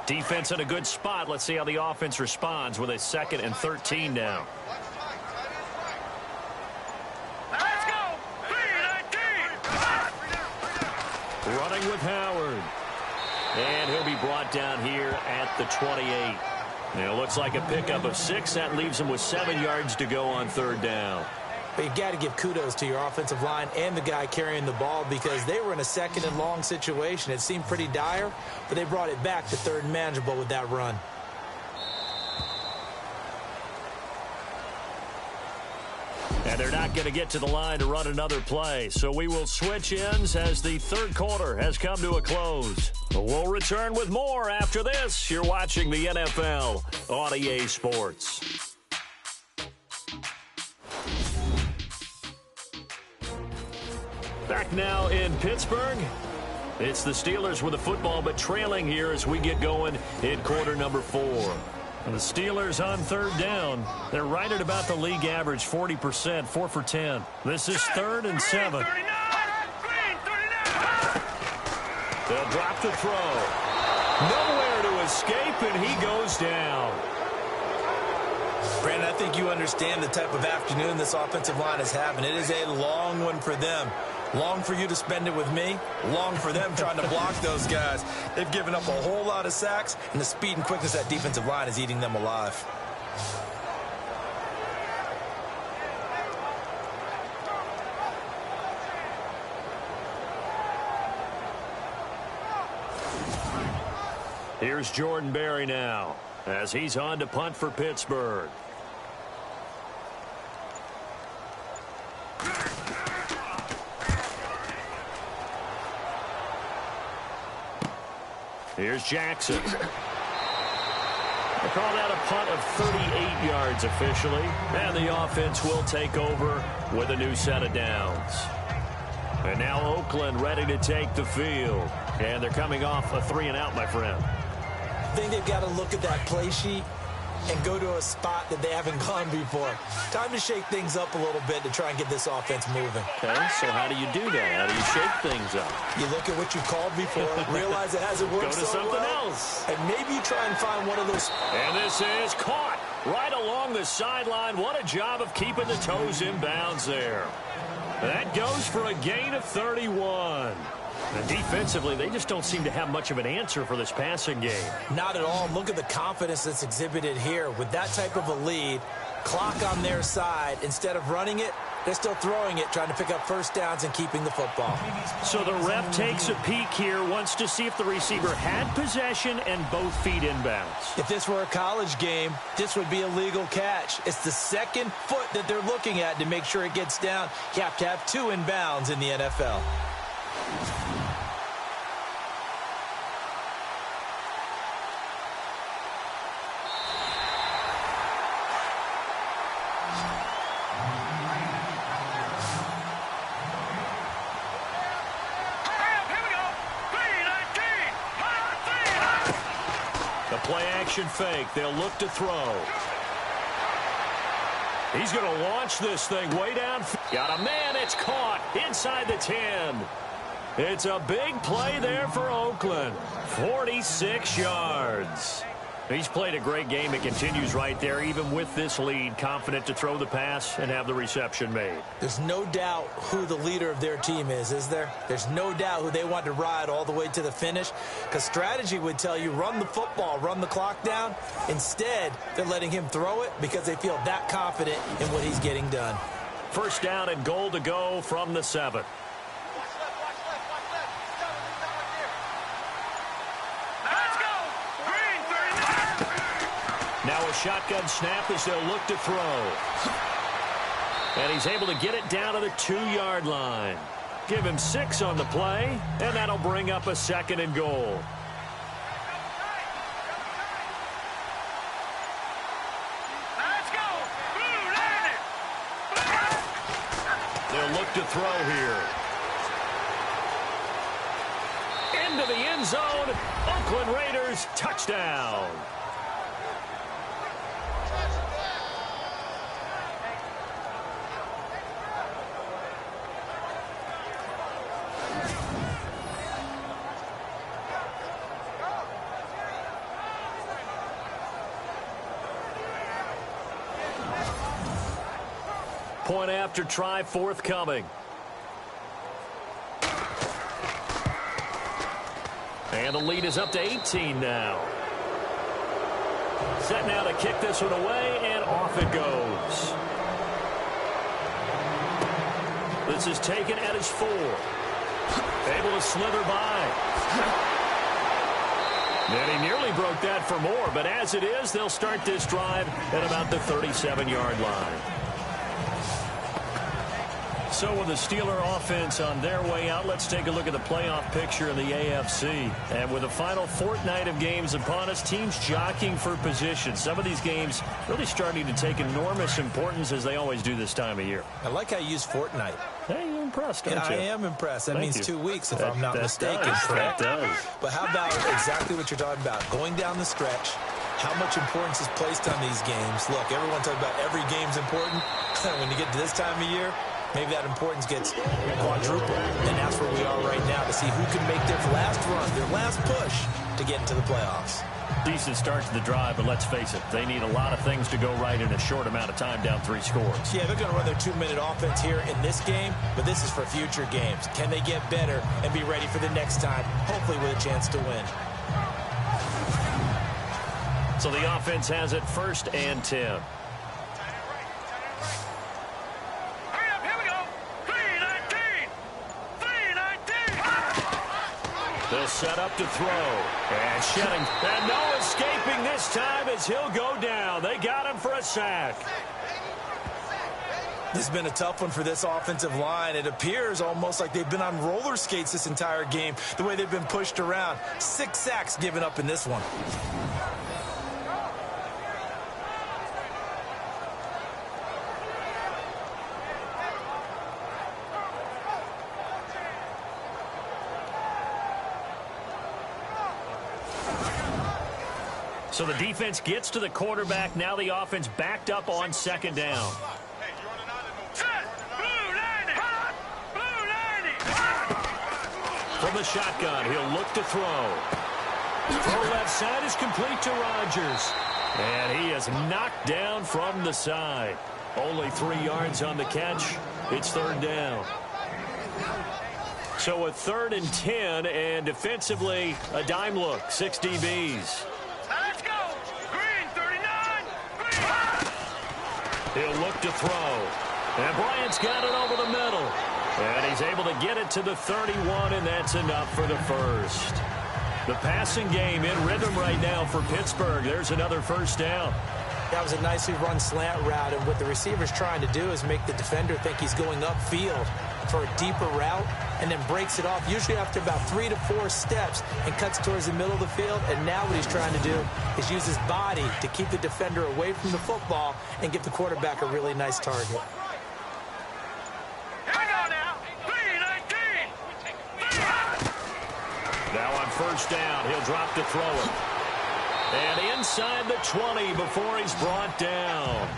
Defense in a good spot. Let's see how the offense responds with a 2nd and 13 now. Let's go! 3-19! Running with Howard. And he'll be brought down here at the 28. Now, it looks like a pickup of 6. That leaves him with 7 yards to go on 3rd down. But you got to give kudos to your offensive line and the guy carrying the ball because they were in a 2nd and long situation. It seemed pretty dire, but they brought it back to 3rd and manageable with that run. And they're not going to get to the line to run another play. So we will switch ends as the 3rd quarter has come to a close. We'll return with more after this. You're watching the NFL on EA Sports. Back now in Pittsburgh. It's the Steelers with the football, but trailing here as we get going in quarter number 4. And the Steelers on 3rd down. They're right at about the league average, 40%, 4 for 10. This is 3rd and 7. They'll drop the throw. Nowhere to escape, and he goes down. Brandon, I think you understand the type of afternoon this offensive line is having. It is a long one for them. Long for you to spend it with me. Long for them trying to block those guys. They've given up a whole lot of sacks, and the speed and quickness of that defensive line is eating them alive. Here's Jordan Berry now as he's on to punt for Pittsburgh. Here's Jackson. They call that a punt of 38 yards officially. And the offense will take over with a new set of downs. And now Oakland ready to take the field. And they're coming off a 3-and-out, my friend. I think they've got to look at that play sheet and go to a spot that they haven't gone before. Time to shake things up a little bit to try and get this offense moving. Okay, so how do you do that? How do you shake things up? You look at what you called before, realize it hasn't worked Go to so something well, else. and maybe you try and find one of those. And this is caught right along the sideline. What a job of keeping the toes in bounds there. That goes for a gain of 31. And defensively, they just don't seem to have much of an answer for this passing game. Not at all. Look at the confidence that's exhibited here. With that type of a lead, clock on their side, instead of running it, they're still throwing it, trying to pick up first downs and keeping the football. So the ref takes a peek here, wants to see if the receiver had possession and both feet inbounds. If this were a college game, this would be a legal catch. It's the second foot that they're looking at to make sure it gets down. You have to have two inbounds in the NFL. Play-action fake. They'll look to throw. He's going to launch this thing way down. Got a man. It's caught inside the 10. It's a big play there for Oakland. 46 yards. He's played a great game. It continues right there, even with this lead. Confident to throw the pass and have the reception made. There's no doubt who the leader of their team is there? There's no doubt who they want to ride all the way to the finish. Because strategy would tell you, run the football, run the clock down. Instead, they're letting him throw it because they feel that confident in what he's getting done. First down and goal to go from the 7. Now a shotgun snap as they'll look to throw. And he's able to get it down to the 2-yard line. Give him 6 on the play, and that'll bring up a 2nd and goal. Let's go! Blue, land it! They'll look to throw here. Into the end zone. Oakland Raiders touchdown. Point after try forthcoming. And the lead is up to 18 now. Set now to kick this one away, and off it goes. This is taken at his 4. Able to slither by. And he nearly broke that for more, but as it is, they'll start this drive at about the 37-yard line. So with the Steeler offense on their way out, let's take a look at the playoff picture in the AFC. And with the final fortnight of games upon us, teams jockeying for position. Some of these games really starting to take enormous importance, as they always do this time of year. I like how you use fortnight. Hey, you're impressed, aren't you? I am impressed. That means 2 weeks, if I'm not mistaken. That does. But how about exactly what you're talking about? Going down the stretch, how much importance is placed on these games? Look, everyone talks about every game's important. When you get to this time of year, maybe that importance gets quadrupled. And that's where we are right now, to see who can make their last run, their last push to get into the playoffs. Decent start to the drive, but let's face it, they need a lot of things to go right in a short amount of time, down 3 scores. Yeah, they're going to run their 2-minute offense here in this game, but this is for future games. Can they get better and be ready for the next time, hopefully with a chance to win? So the offense has it 1st and 10. They'll set up to throw. And shedding. And no escaping this time as he'll go down. They got him for a sack. This has been a tough one for this offensive line. It appears almost like they've been on roller skates this entire game, the way they've been pushed around. 6 sacks given up in this one. So the defense gets to the quarterback. Now the offense backed up on second down. From the shotgun, he'll look to throw. Throw left side is complete to Rodgers. And he is knocked down from the side. Only 3 yards on the catch. It's third down. So a 3rd and 10, and defensively, a dime look. 6 DBs. Let's go. Green, 39. He'll look to throw. And Bryant's got it over the middle. And he's able to get it to the 31, and that's enough for the first. The passing game in rhythm right now for Pittsburgh. There's another first down. That was a nicely run slant route, and what the receiver's trying to do is make the defender think he's going upfield for a deeper route and then breaks it off, usually after about 3 to 4 steps, and cuts towards the middle of the field. And now what he's trying to do is use his body to keep the defender away from the football and give the quarterback a really nice target. Now on first down, he'll drop to throw it. And inside the 20 before he's brought down.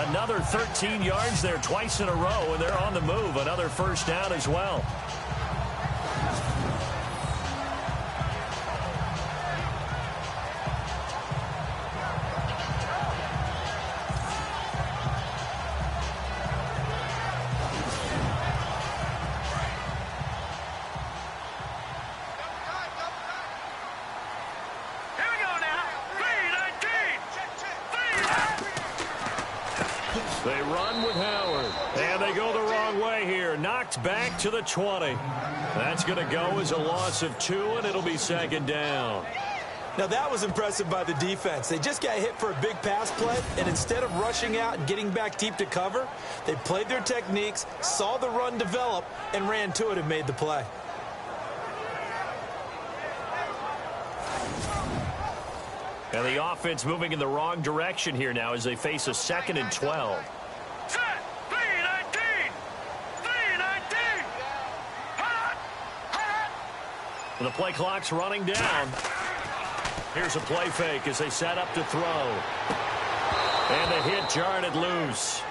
Another 13 yards there twice in a row, and they're on the move. Another first down as well. They run with Howard, and they go the wrong way here. Knocked back to the 20. That's going to go as a loss of 2, and it'll be second down. Now that was impressive by the defense. They just got hit for a big pass play, and instead of rushing out and getting back deep to cover, they played their techniques, saw the run develop, and ran to it and made the play. And the offense moving in the wrong direction here now as they face a 2nd and 12. Set. 3-19. 3-19. The play clock's running down. Here's a play fake as they set up to throw. And the hit jarred it loose.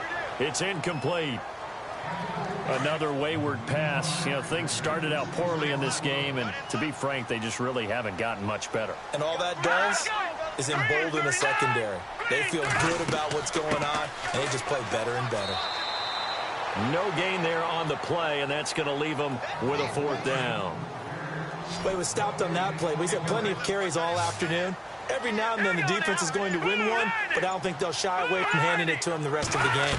It's incomplete. Another wayward pass. You know, things started out poorly in this game, and to be frank, they just really haven't gotten much better. And all that does is embolden the secondary. They feel good about what's going on, and they just play better and better. No gain there on the play, and that's going to leave them with a 4th down. But he was stopped on that play. But he's had plenty of carries all afternoon. Every now and then the defense is going to win one, but I don't think they'll shy away from handing it to him the rest of the game.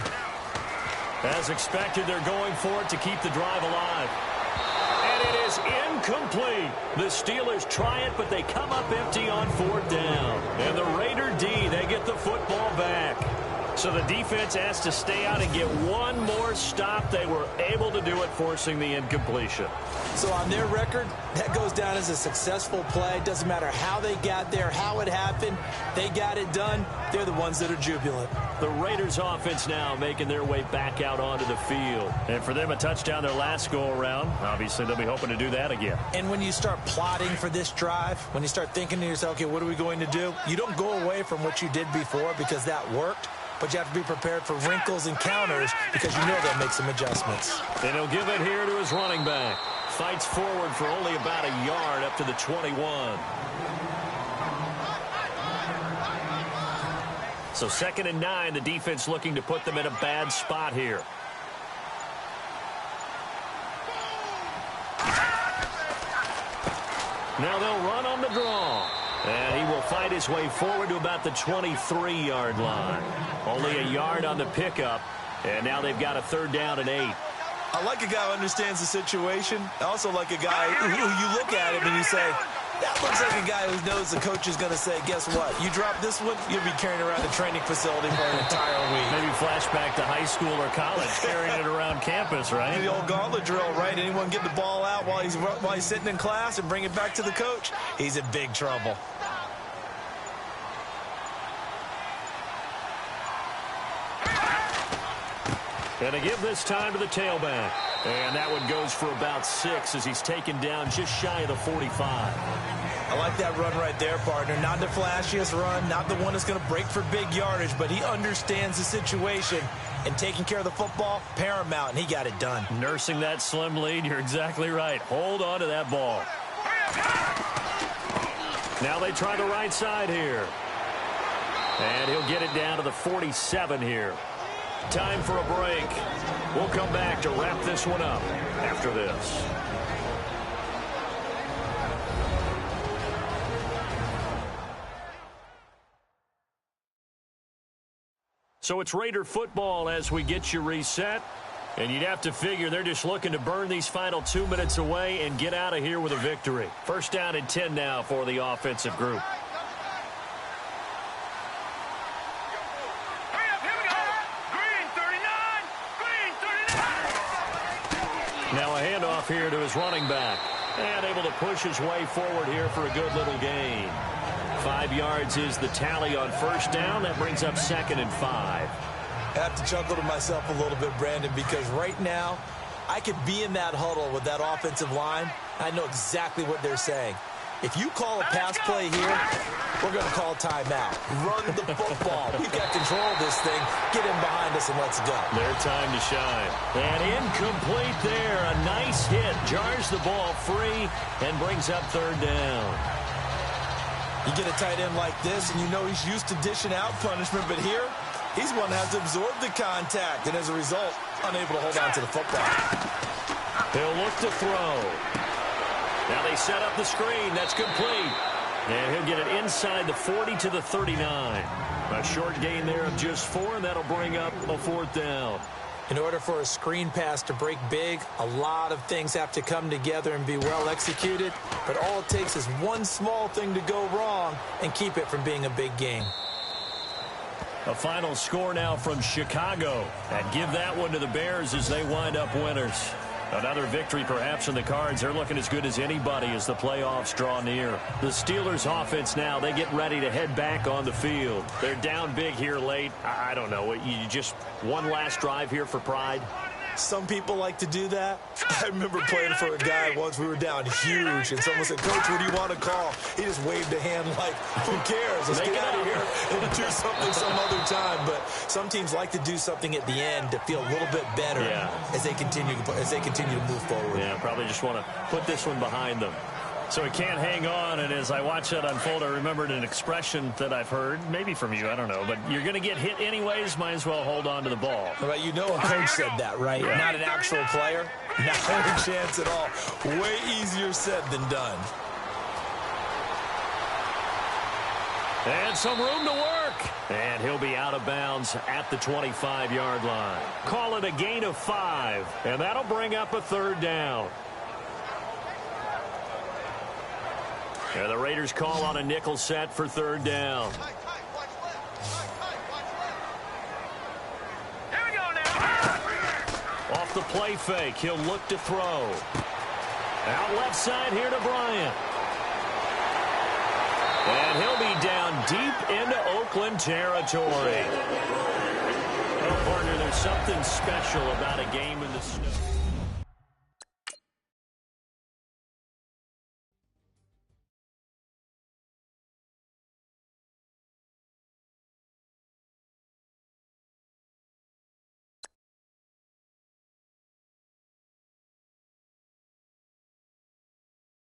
As expected, they're going for it to keep the drive alive. And it is incomplete. The Steelers try it, but they come up empty on 4th down. And the Raider D, they get the football back. So the defense has to stay out and get one more stop. They were able to do it, forcing the incompletion. So on their record, that goes down as a successful play. Doesn't matter how they got there, how it happened. They got it done. They're the ones that are jubilant. The Raiders offense now making their way back out onto the field. And for them, a touchdown their last go-around. Obviously, they'll be hoping to do that again. And when you start plotting for this drive, when you start thinking to yourself, okay, what are we going to do? You don't go away from what you did before because that worked. But you have to be prepared for wrinkles and counters because you know they'll make some adjustments. And he'll give it here to his running back. Fights forward for only about a yard up to the 21. So 2nd and 9, the defense looking to put them in a bad spot here. Now they'll run on the draw. And he will fight his way forward to about the 23-yard line. Only a yard on the pickup. And now they've got a 3rd down and 8. I like a guy who understands the situation. I also like a guy who you look at him and you say, that looks like a guy who knows the coach is going to say, guess what? You drop this one, you'll be carrying around the training facility for an entire week. Maybe flashback to high school or college, carrying it around campus, right? The old gauntlet drill, right? Anyone get the ball out while he's sitting in class and bring it back to the coach? He's in big trouble. And they give this time to the tailback. And that one goes for about 6 as he's taken down just shy of the 45. I like that run right there, partner. Not the flashiest run, not the one that's going to break for big yardage, but he understands the situation, and taking care of the football, paramount, and he got it done. Nursing that slim lead, you're exactly right. Hold on to that ball. Now they try the right side here. And he'll get it down to the 47 here. Time for a break. We'll come back to wrap this one up after this. So it's Raider football as we get you reset. And you'd have to figure they're just looking to burn these final 2 minutes away and get out of here with a victory. First down and 10 now for the offensive group. Now a handoff here to his running back. And able to push his way forward here for a good little gain. 5 yards is the tally on first down. That brings up 2nd and 5. I have to chuckle to myself a little bit, Brandon, because right now I could be in that huddle with that offensive line. I know exactly what they're saying. If you call a pass play here, we're going to call timeout. Run the football. We've got control of this thing. Get in behind us and let's go. Their time to shine. And incomplete there. A nice hit. Jars the ball free and brings up 3rd down. You get a tight end like this, and you know he's used to dishing out punishment, but here, he's one that has to absorb the contact, and as a result, unable to hold on to the football. He'll look to throw. Now they set up the screen. That's complete. And he'll get it inside the 40 to the 39. A short gain there of just 4, and that'll bring up a 4th down. In order for a screen pass to break big, a lot of things have to come together and be well executed. But all it takes is one small thing to go wrong and keep it from being a big game. A final score now from Chicago. And give that one to the Bears as they wind up winners. Another victory perhaps in the cards. They're looking as good as anybody as the playoffs draw near. The Steelers offense now, they get ready to head back on the field. They're down big here late. I don't know. You just one last drive here for pride? Some people like to do that. I remember playing for a guy once. We were down huge, and someone said, "Coach, what do you want to call?" He just waved a hand like, "Who cares? Let's get out of here and do something some other time." But some teams like to do something at the end to feel a little bit better as they continue to move forward. Yeah, probably just want to put this one behind them. So he can't hang on, and as I watch that unfold, I remembered an expression that I've heard, maybe from you, I don't know, but you're going to get hit anyways, might as well hold on to the ball. Well, you know a coach said that, right? Yeah. Not an actual player. Not a chance at all. Way easier said than done. And some room to work. And he'll be out of bounds at the 25-yard line. Call it a gain of 5, and that'll bring up a 3rd down. And the Raiders call on a nickel set for 3rd down. Here we go now. Off the play fake, he'll look to throw. Out left side here to Bryant. And he'll be down deep into Oakland territory. Well, partner, there's something special about a game in the snow.